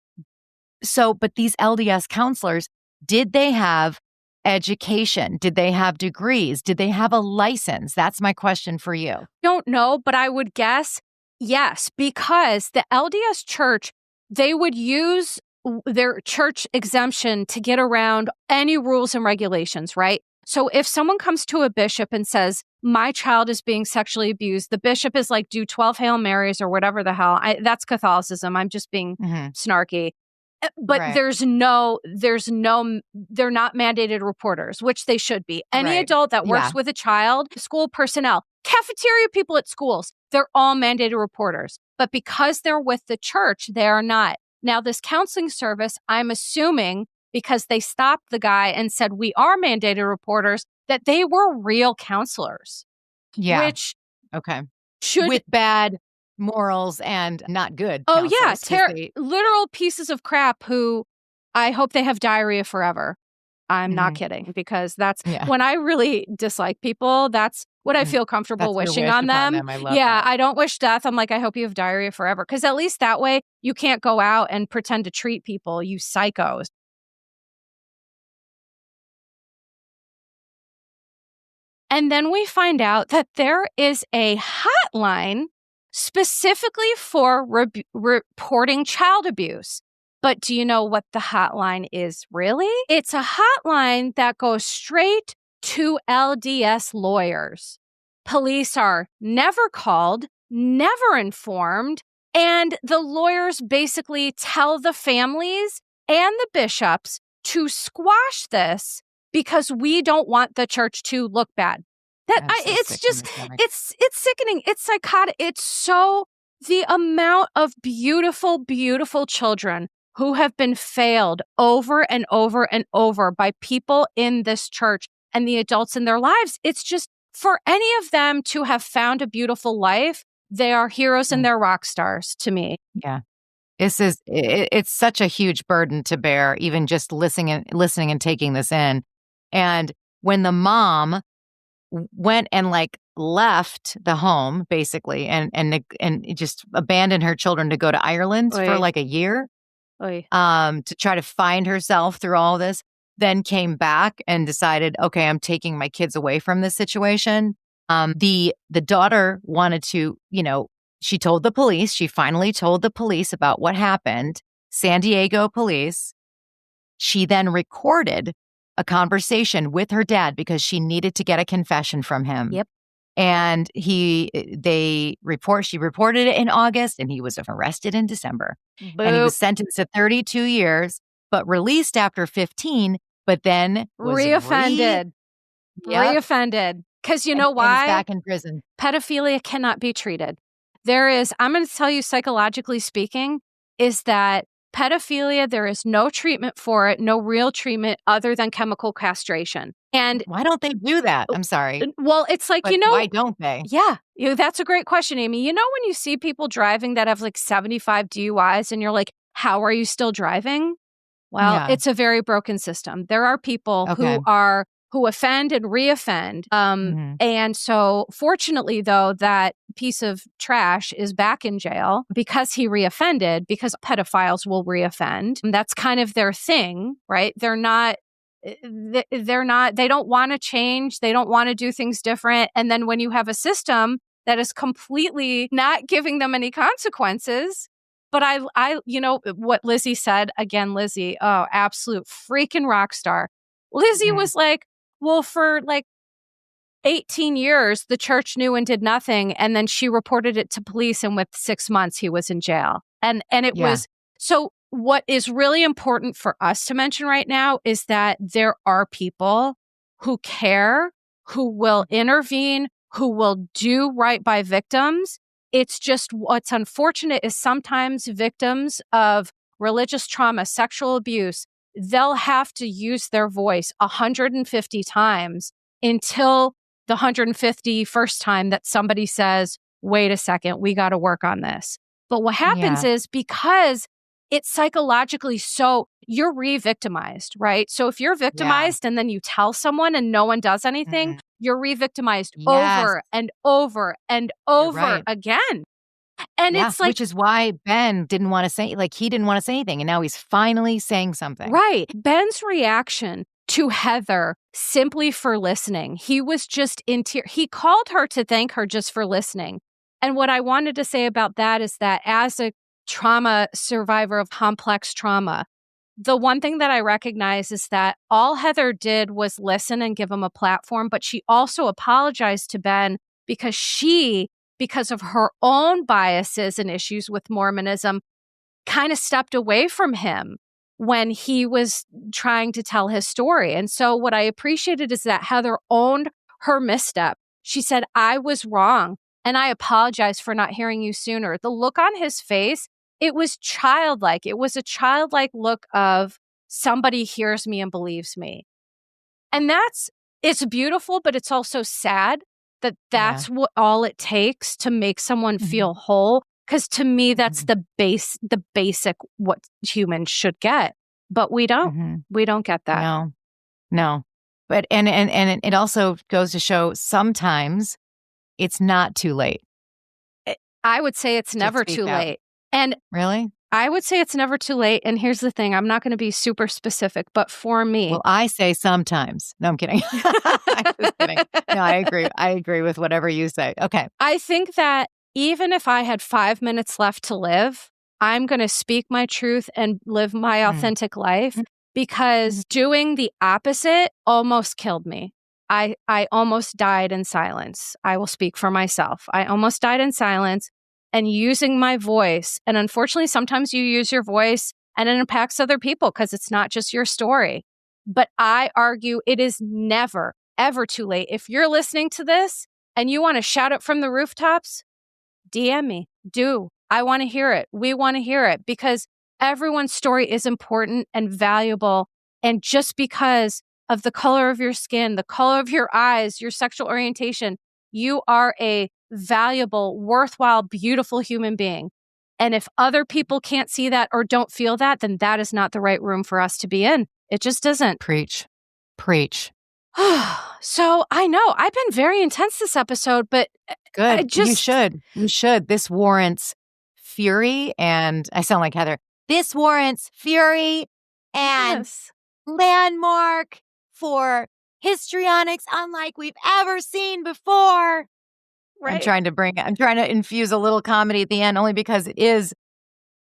these LDS counselors, did they have education? Did they have degrees? Did they have a license? That's my question for you. Don't know, but I would guess yes, because the LDS church, they would use their church exemption to get around any rules and regulations, right? So if someone comes to a bishop and says, my child is being sexually abused, the bishop is like, do 12 Hail Marys or whatever the hell. That's Catholicism. I'm just being snarky. But they're not mandated reporters, which they should be. Any adult that works with a child, school personnel, cafeteria people at schools, they're all mandated reporters. But because they're with the church, they are not. Now, this counseling service, I'm assuming because they stopped the guy and said, we are mandated reporters, that they were real counselors, Yeah. which Okay. should. With bad morals and not good Oh, yeah. counselors. 'Cause they, Literal pieces of crap who I hope they have diarrhea forever. I'm not kidding, because that's yeah. when I really dislike people. That's what I feel comfortable That's your wishing wish on upon them. them. I love Yeah, that. I don't wish death. I'm like, I hope you have diarrhea forever. Because at least that way you can't go out and pretend to treat people, you psychos. And then we find out that there is a hotline specifically for reporting child abuse. But do you know what the hotline is really? It's a hotline that goes straight to LDS lawyers. Police are never called, never informed, and the lawyers basically tell the families and the bishops to squash this because we don't want the church to look bad. It's just, it's sickening. It's psychotic. It's so, the amount of beautiful, beautiful children who have been failed over and over and over by people in this church and the adults in their lives. It's just, for any of them to have found a beautiful life, they are heroes and they're rock stars to me. Yeah. It's such a huge burden to bear, even just listening and taking this in. And when the mom went and left the home basically and just abandoned her children to go to Ireland for a year, to try to find herself through all this, then came back and decided, okay, I'm taking my kids away from this situation. The daughter wanted to, she told the police, she finally told the police about what happened, San Diego police. She then recorded a conversation with her dad because she needed to get a confession from him. Yep. And she reported it in August, and he was arrested in December. Boop. And he was sentenced to 32 years, but released after 15, but then was reoffended. Reoffended. Because you know why? And is back in prison. Pedophilia cannot be treated. I'm going to tell you, psychologically speaking, is that pedophilia, there is no treatment for it, no real treatment other than chemical castration. And why don't they do that? I'm sorry. Well, it's like, why don't they? Yeah, that's a great question, Amy. When you see people driving that have 75 DUIs and you're like, how are you still driving? Well, It's a very broken system. There are people who offend and reoffend. And so fortunately, though, that piece of trash is back in jail because he reoffended, because pedophiles will reoffend. And that's kind of their thing, right? They don't want to change. They don't want to do things different. And then when you have a system that is completely not giving them any consequences. But I what Lizzie said, again, Lizzie, oh, absolute freaking rock star. Lizzie was like, well, for 18 years, the church knew and did nothing. And then she reported it to police. And with 6 months, he was in jail. And it was, so what is really important for us to mention right now is that there are people who care, who will intervene, who will do right by victims. It's just, what's unfortunate is sometimes victims of religious trauma, sexual abuse, they'll have to use their voice 150 times until the 151st time that somebody says, wait a second, we got to work on this. But what happens is, because it's psychologically you're re-victimized, right? So if you're victimized and then you tell someone and no one does anything, you're re-victimized over and over and over again. And it's which is why Ben didn't want to say, he didn't want to say anything. And now he's finally saying something. Right. Ben's reaction to Heather simply for listening. He was just in tears. He called her to thank her just for listening. And what I wanted to say about that is that as a trauma survivor of complex trauma, the one thing that I recognize is that all Heather did was listen and give him a platform, but she also apologized to Ben because of her own biases and issues with Mormonism, kind of stepped away from him when he was trying to tell his story. And so what I appreciated is that Heather owned her misstep. She said, I was wrong, and I apologize for not hearing you sooner. The look on his face, it was childlike. It was a childlike look of somebody hears me and believes me. And it's beautiful, but it's also sad that that's what all it takes to make someone feel whole. Because to me, that's the basic what humans should get. But we don't. We don't get that. No. But and it also goes to show sometimes it's not too late. I would say it's never too late. And really? I would say it's never too late. And here's the thing. I'm not going to be super specific, but for me. Well, I say sometimes. No, I'm kidding. I'm just kidding. No, I agree. I agree with whatever you say. Okay. I think that even if I had 5 minutes left to live, I'm going to speak my truth and live my authentic life, because doing the opposite almost killed me. I almost died in silence. I will speak for myself. I almost died in silence. And using my voice, and unfortunately, sometimes you use your voice and it impacts other people because it's not just your story. But I argue it is never, ever too late. If you're listening to this and you want to shout it from the rooftops, DM me. Do. I want to hear it. We want to hear it, because everyone's story is important and valuable. And just because of the color of your skin, the color of your eyes, your sexual orientation, you are a valuable, worthwhile, beautiful human being. And if other people can't see that or don't feel that, then that is not the right room for us to be in. It just isn't. Preach. So I know I've been very intense this episode, but good. You should. This warrants fury, and I sound like Heather. This warrants fury and landmark for histrionics unlike we've ever seen before. Right. I'm trying to infuse a little comedy at the end, only because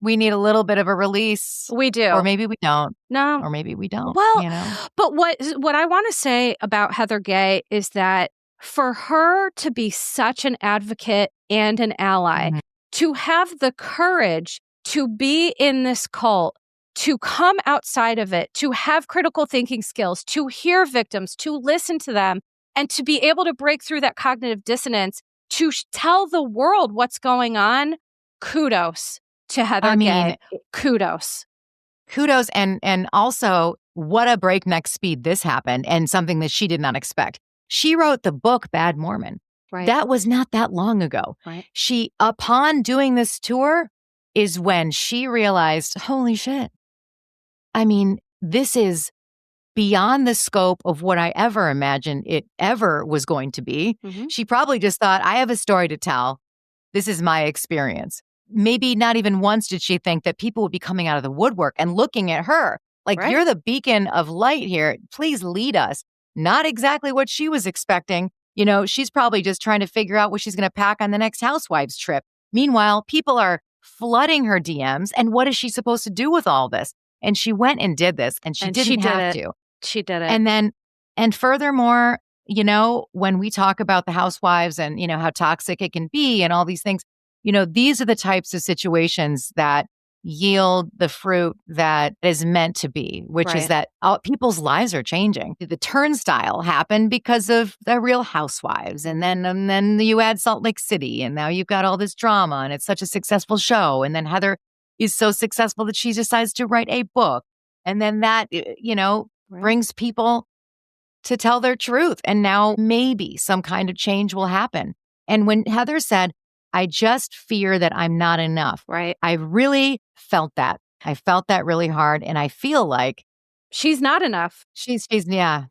we need a little bit of a release. We do. Or maybe we don't. No. Or maybe we don't. Well, but what I want to say about Heather Gay is that for her to be such an advocate and an ally, to have the courage to be in this cult, to come outside of it, to have critical thinking skills, to hear victims, to listen to them, and to be able to break through that cognitive dissonance, to tell the world what's going on, kudos to Heather Gay. Kudos. And also what a breakneck speed this happened, and something that she did not expect. She wrote the book Bad Mormon. Right. That was not that long ago. Right. She, upon doing this tour, is when she realized, holy shit. I mean, this is beyond the scope of what I ever imagined it ever was going to be. She probably just thought, I have a story to tell. This is my experience. Maybe not even once did she think that people would be coming out of the woodwork and looking at her like, you're the beacon of light here. Please lead us. Not exactly what she was expecting. She's probably just trying to figure out what she's going to pack on the next housewives trip. Meanwhile, people are flooding her DMs. And what is she supposed to do with all this? And she went and did this, and she didn't have to. She did it. And furthermore, when we talk about the housewives and, how toxic it can be and all these things, these are the types of situations that yield the fruit that is meant to be, which is that people's lives are changing. The turnstile happened because of the Real Housewives. And then you add Salt Lake City, and now you've got all this drama, and it's such a successful show. And then Heather is so successful that she decides to write a book. And then that, brings people to tell their truth. And now maybe some kind of change will happen. And when Heather said, I just fear that I'm not enough. Right. I really felt that. I felt that really hard. And I feel like she's not enough. She's yeah.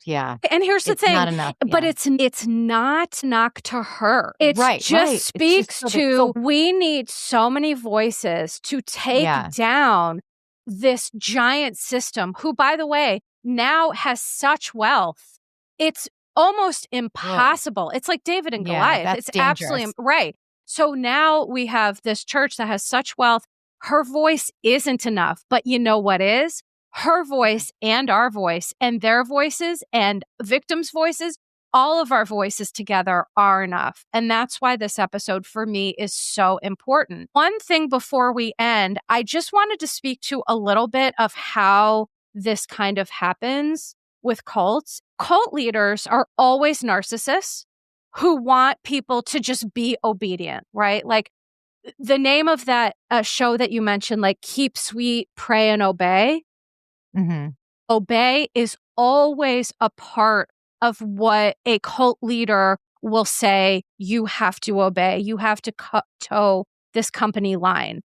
And here's the thing. Not enough. But it's not knock to her. It just speaks to we need so many voices to take down this giant system, who, by the way, now has such wealth. It's almost impossible. It's like David and Goliath. It's dangerous. Absolutely right. So now we have this church that has such wealth. Her voice isn't enough. But you know what is? Her voice and our voice and their voices and victims' voices, all of our voices together are enough. And that's why this episode for me is so important. One thing before we end, I just wanted to speak to a little bit of how this kind of happens with cults. Cult leaders are always narcissists who want people to just be obedient, right? Like, the name of that show that you mentioned, like Keep Sweet, Pray and Obey, Mm-hmm. obey is always a part of what a cult leader will say. You have to obey. You have to toe this company line.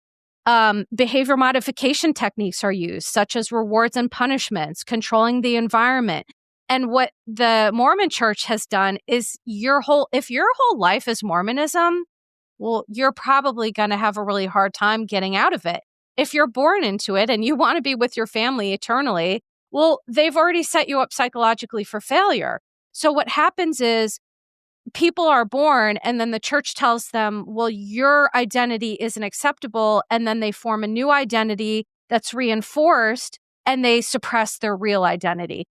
Behavior modification techniques are used, such as rewards and punishments, controlling the environment. And what the Mormon Church has done is if your whole life is Mormonism, well, you're probably going to have a really hard time getting out of it. If you're born into it and you want to be with your family eternally, well, they've already set you up psychologically for failure. So what happens is people are born and then the church tells them, well, your identity isn't acceptable. And then they form a new identity that's reinforced and they suppress their real identity,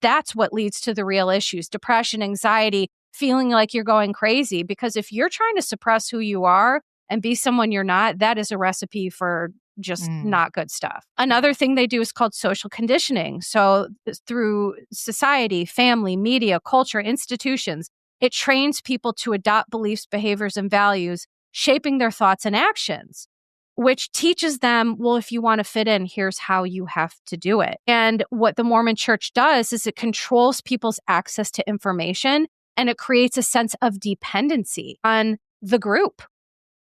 that's what leads to the real issues: depression, anxiety, feeling like you're going crazy. Because if you're trying to suppress who you are and be someone you're not, that is a recipe for just not good stuff. Another thing they do is called social conditioning. So through society, family, media, culture, institutions, it trains people to adopt beliefs, behaviors, and values, shaping their thoughts and actions, which teaches them, well, if you want to fit in, here's how you have to do it. And what the Mormon Church does is it controls people's access to information, and it creates a sense of dependency on the group.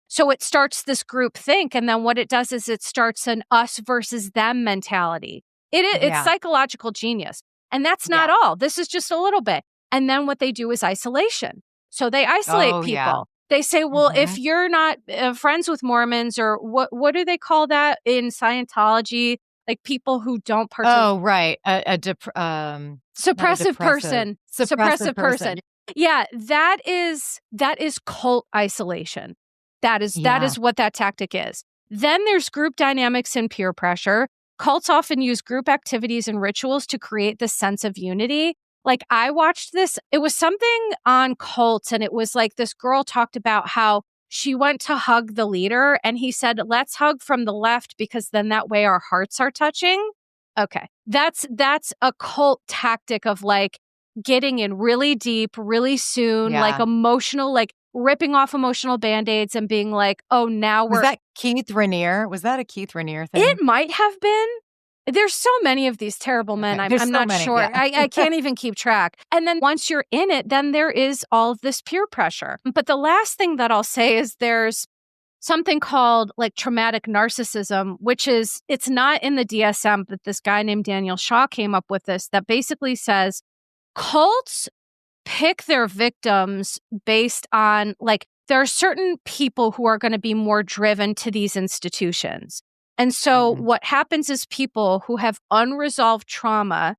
So it starts this group think, and then what it does is it starts an us versus them mentality. It's psychological genius. And that's not all. This is just a little bit. And then what they do is isolation. So they isolate people. Yeah. They say, well, if you're not friends with Mormons, or what do they call that in Scientology? Like people who don't participate. Oh, right. Suppressive person. Suppressive person. Yeah, that is cult isolation. That is what that tactic is. Then there's group dynamics and peer pressure. Cults often use group activities and rituals to create this sense of unity. Like I watched this, it was something on cults, and it was like this girl talked about how she went to hug the leader and he said, let's hug from the left because then that way our hearts are touching. Okay. That's a cult tactic of like getting in really deep, really soon, like emotional, like ripping off emotional band-aids and being like, oh, now Was that Keith Raniere? Was that a Keith Raniere thing? It might have been. There's so many of these terrible men. Okay. I'm not sure. Yeah. I can't even keep track. And then once you're in it, then there is all of this peer pressure. But the last thing that I'll say is there's something called like traumatic narcissism, which is, it's not in the DSM, but this guy named Daniel Shaw came up with this that basically says cults pick their victims based on like, there are certain people who are going to be more driven to these institutions. And so what happens is people who have unresolved trauma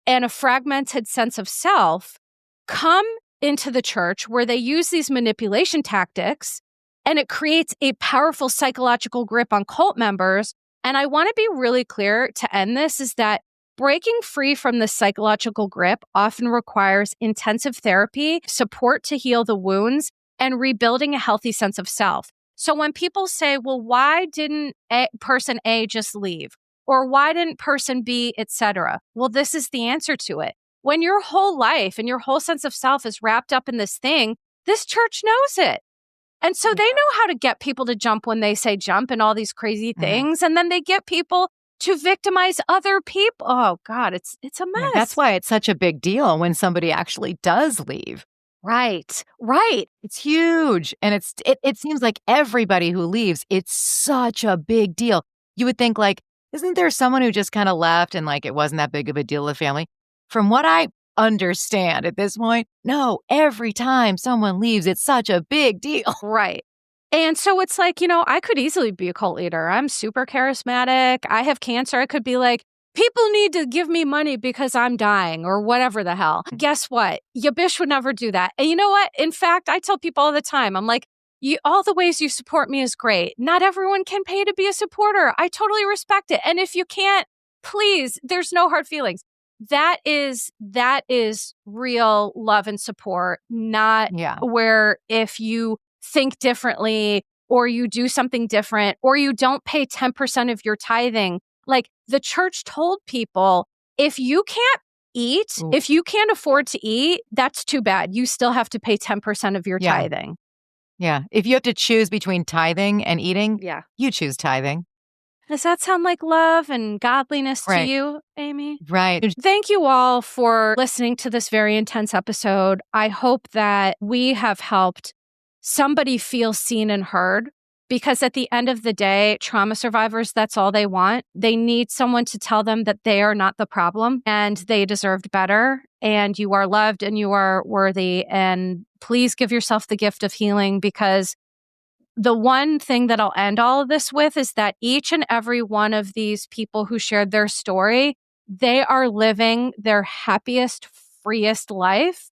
and a fragmented sense of self come into the church where they use these manipulation tactics, and it creates a powerful psychological grip on cult members. And I want to be really clear to end this is that breaking free from this psychological grip often requires intensive therapy, support to heal the wounds, and rebuilding a healthy sense of self. So when people say, well, why didn't person A just leave? Or why didn't person B, etc.? Well, this is the answer to it. When your whole life and your whole sense of self is wrapped up in this thing, this church knows it. And so they know how to get people to jump when they say jump and all these crazy things. And then they get people to victimize other people. Oh, God, it's a mess. Yeah, that's why it's such a big deal when somebody actually does leave. Right. It's huge. And it seems like everybody who leaves, it's such a big deal. You would think like, isn't there someone who just kind of left and like it wasn't that big of a deal to the family? From what I understand at this point, no, every time someone leaves, it's such a big deal. Right. And so it's like, I could easily be a cult leader. I'm super charismatic. I have cancer. I could be like, people need to give me money because I'm dying or whatever the hell. Guess what? Bish would never do that. And you know what? In fact, I tell people all the time, I'm like, all the ways you support me is great. Not everyone can pay to be a supporter. I totally respect it. And if you can't, please, there's no hard feelings. That is real love and support, not where if you think differently or you do something different or you don't pay 10% of your tithing. Like the church told people, if you can't eat, if you can't afford to eat, that's too bad. You still have to pay 10% of your tithing. Yeah. If you have to choose between tithing and eating, Yeah. you choose tithing. Does that sound like love and godliness to Right. you, Amy? Right. Thank you all for listening to this very intense episode. I hope that we have helped somebody feel seen and heard, because at the end of the day, trauma survivors, that's all they want. They need someone to tell them that they are not the problem and they deserved better and you are loved and you are worthy. And please give yourself the gift of healing, because the one thing that I'll end all of this with is that each and every one of these people who shared their story, they are living their happiest, freest life,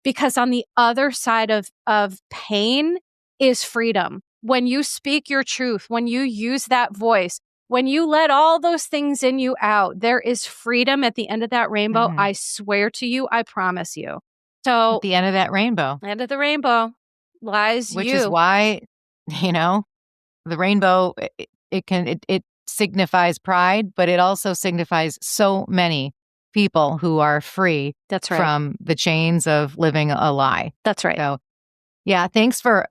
because on the other side of pain is freedom. When you speak your truth, when you use that voice, when you let all those things in you out, there is freedom at the end of that rainbow. Mhm. I swear to you, I promise you. At So, the end of that rainbow, end of the rainbow lies which is you. why, you know, the rainbow, it signifies pride, but it also signifies so many people who are free That's right. from the chains of living a lie. That's right. So, yeah, thanks for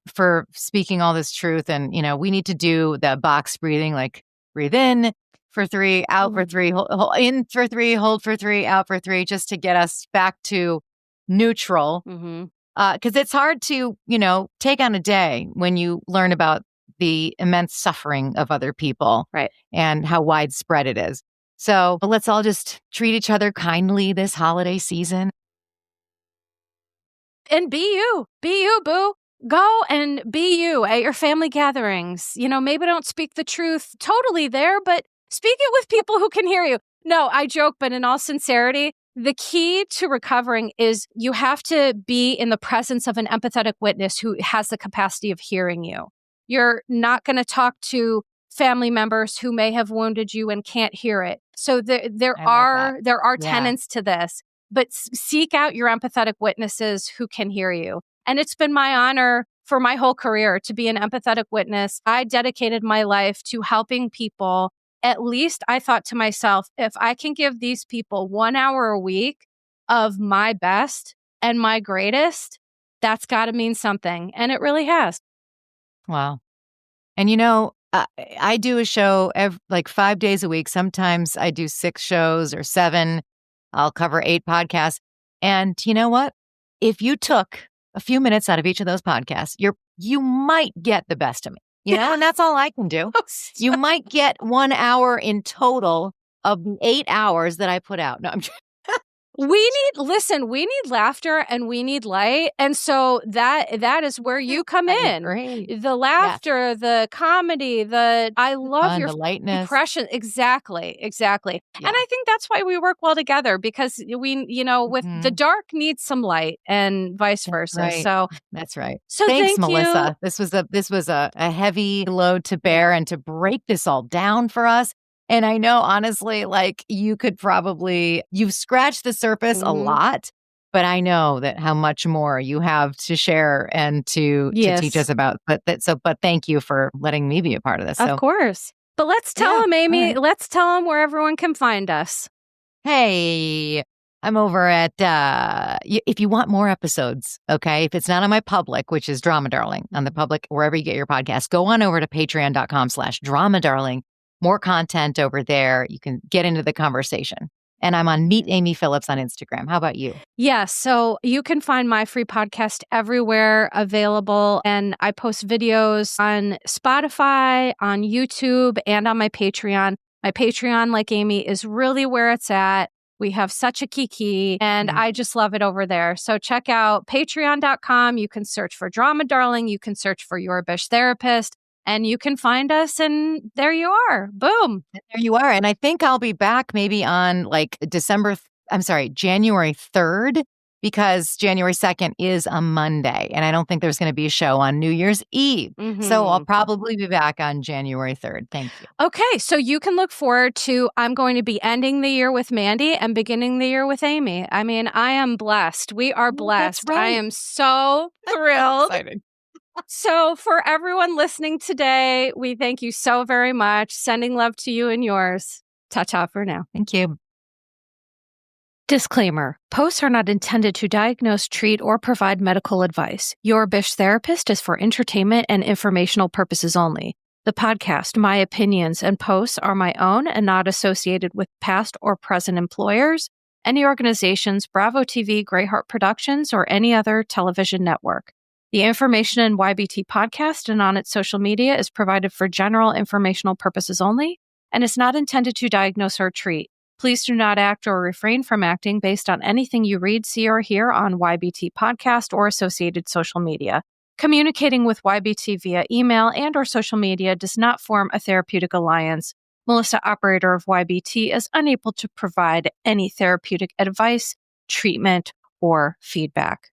speaking all this truth. And, we need to do the box breathing, like breathe in for 3, out for 3, in for 3, hold for 3, out for 3, just to get us back to neutral. Mm-hmm. Because it's hard to, take on a day when you learn about the immense suffering of other people, Right. and how widespread it is. So let's all just treat each other kindly this holiday season. And be you, boo. Go and be you at your family gatherings. Maybe don't speak the truth totally there, but speak it with people who can hear you. No, I joke, but in all sincerity, the key to recovering is you have to be in the presence of an empathetic witness who has the capacity of hearing you. You're not going to talk to family members who may have wounded you and can't hear it. So there I love that. are Yeah. tenets to this, but seek out your empathetic witnesses who can hear you. And it's been my honor for my whole career to be an empathetic witness. I dedicated my life to helping people. At least I thought to myself, if I can give these people 1 hour a week of my best and my greatest, that's got to mean something. And it really has. Wow. And I do a show like 5 days a week. Sometimes I do 6 shows or 7. I'll cover 8 podcasts. And you know what? If you took a few minutes out of each of those podcasts, you might get the best of me, and that's all I can do. You might get 1 hour in total of the 8 hours that I put out. No, I'm we need laughter and we need light. And so that is where you come I in. agree. The laughter, the comedy, I love your The lightness. impression. Exactly. Yeah. And I think that's why we work well together, because with the dark needs some light and vice versa. Right. So that's right. So Thanks, thank Melissa. you. This was a heavy load to bear, and to break this all down for us. And I know, honestly, like you've scratched the surface a lot, but I know that how much more you have to share and to teach us about. But thank you for letting me be a part of this. Of course. But let's tell them, Amy. Right. Let's tell them where everyone can find us. Hey, I'm over at, if you want more episodes, okay, if it's not on my public, which is Drama Darling, on the public, wherever you get your podcast, go on over to patreon.com/Drama Darling. More content over there. You can get into the conversation. And I'm on Meet Amy Phillips on Instagram. How about you? Yeah, so you can find my free podcast everywhere available. And I post videos on Spotify, on YouTube, and on my Patreon. My Patreon, like Amy, is really where it's at. We have such a kiki, and I just love it over there. So check out patreon.com. You can search for Drama Darling. You can search for Your Bish Therapist. And you can find us, and there you are. Boom. And there you are. And I think I'll be back maybe on like January 3rd, because January 2nd is a Monday. And I don't think there's going to be a show on New Year's Eve. So I'll probably be back on January 3rd. Thank you. Okay. So you can look forward to, I'm going to be ending the year with Mandy and beginning the year with Amy. I mean, I am blessed. We are blessed. That's right. I am so thrilled. Excited. So for everyone listening today, we thank you so very much. Sending love to you and yours. Ta-ta for now. Thank you. Disclaimer: posts are not intended to diagnose, treat, or provide medical advice. Your Bish therapist is for entertainment and informational purposes only. The podcast, my opinions, and posts are my own and not associated with past or present employers, any organizations, Bravo TV, Greyheart Productions, or any other television network. The information in YBT podcast and on its social media is provided for general informational purposes only and is not intended to diagnose or treat. Please do not act or refrain from acting based on anything you read, see, or hear on YBT podcast or associated social media. Communicating with YBT via email and or social media does not form a therapeutic alliance. Melissa, operator of YBT, is unable to provide any therapeutic advice, treatment, or feedback.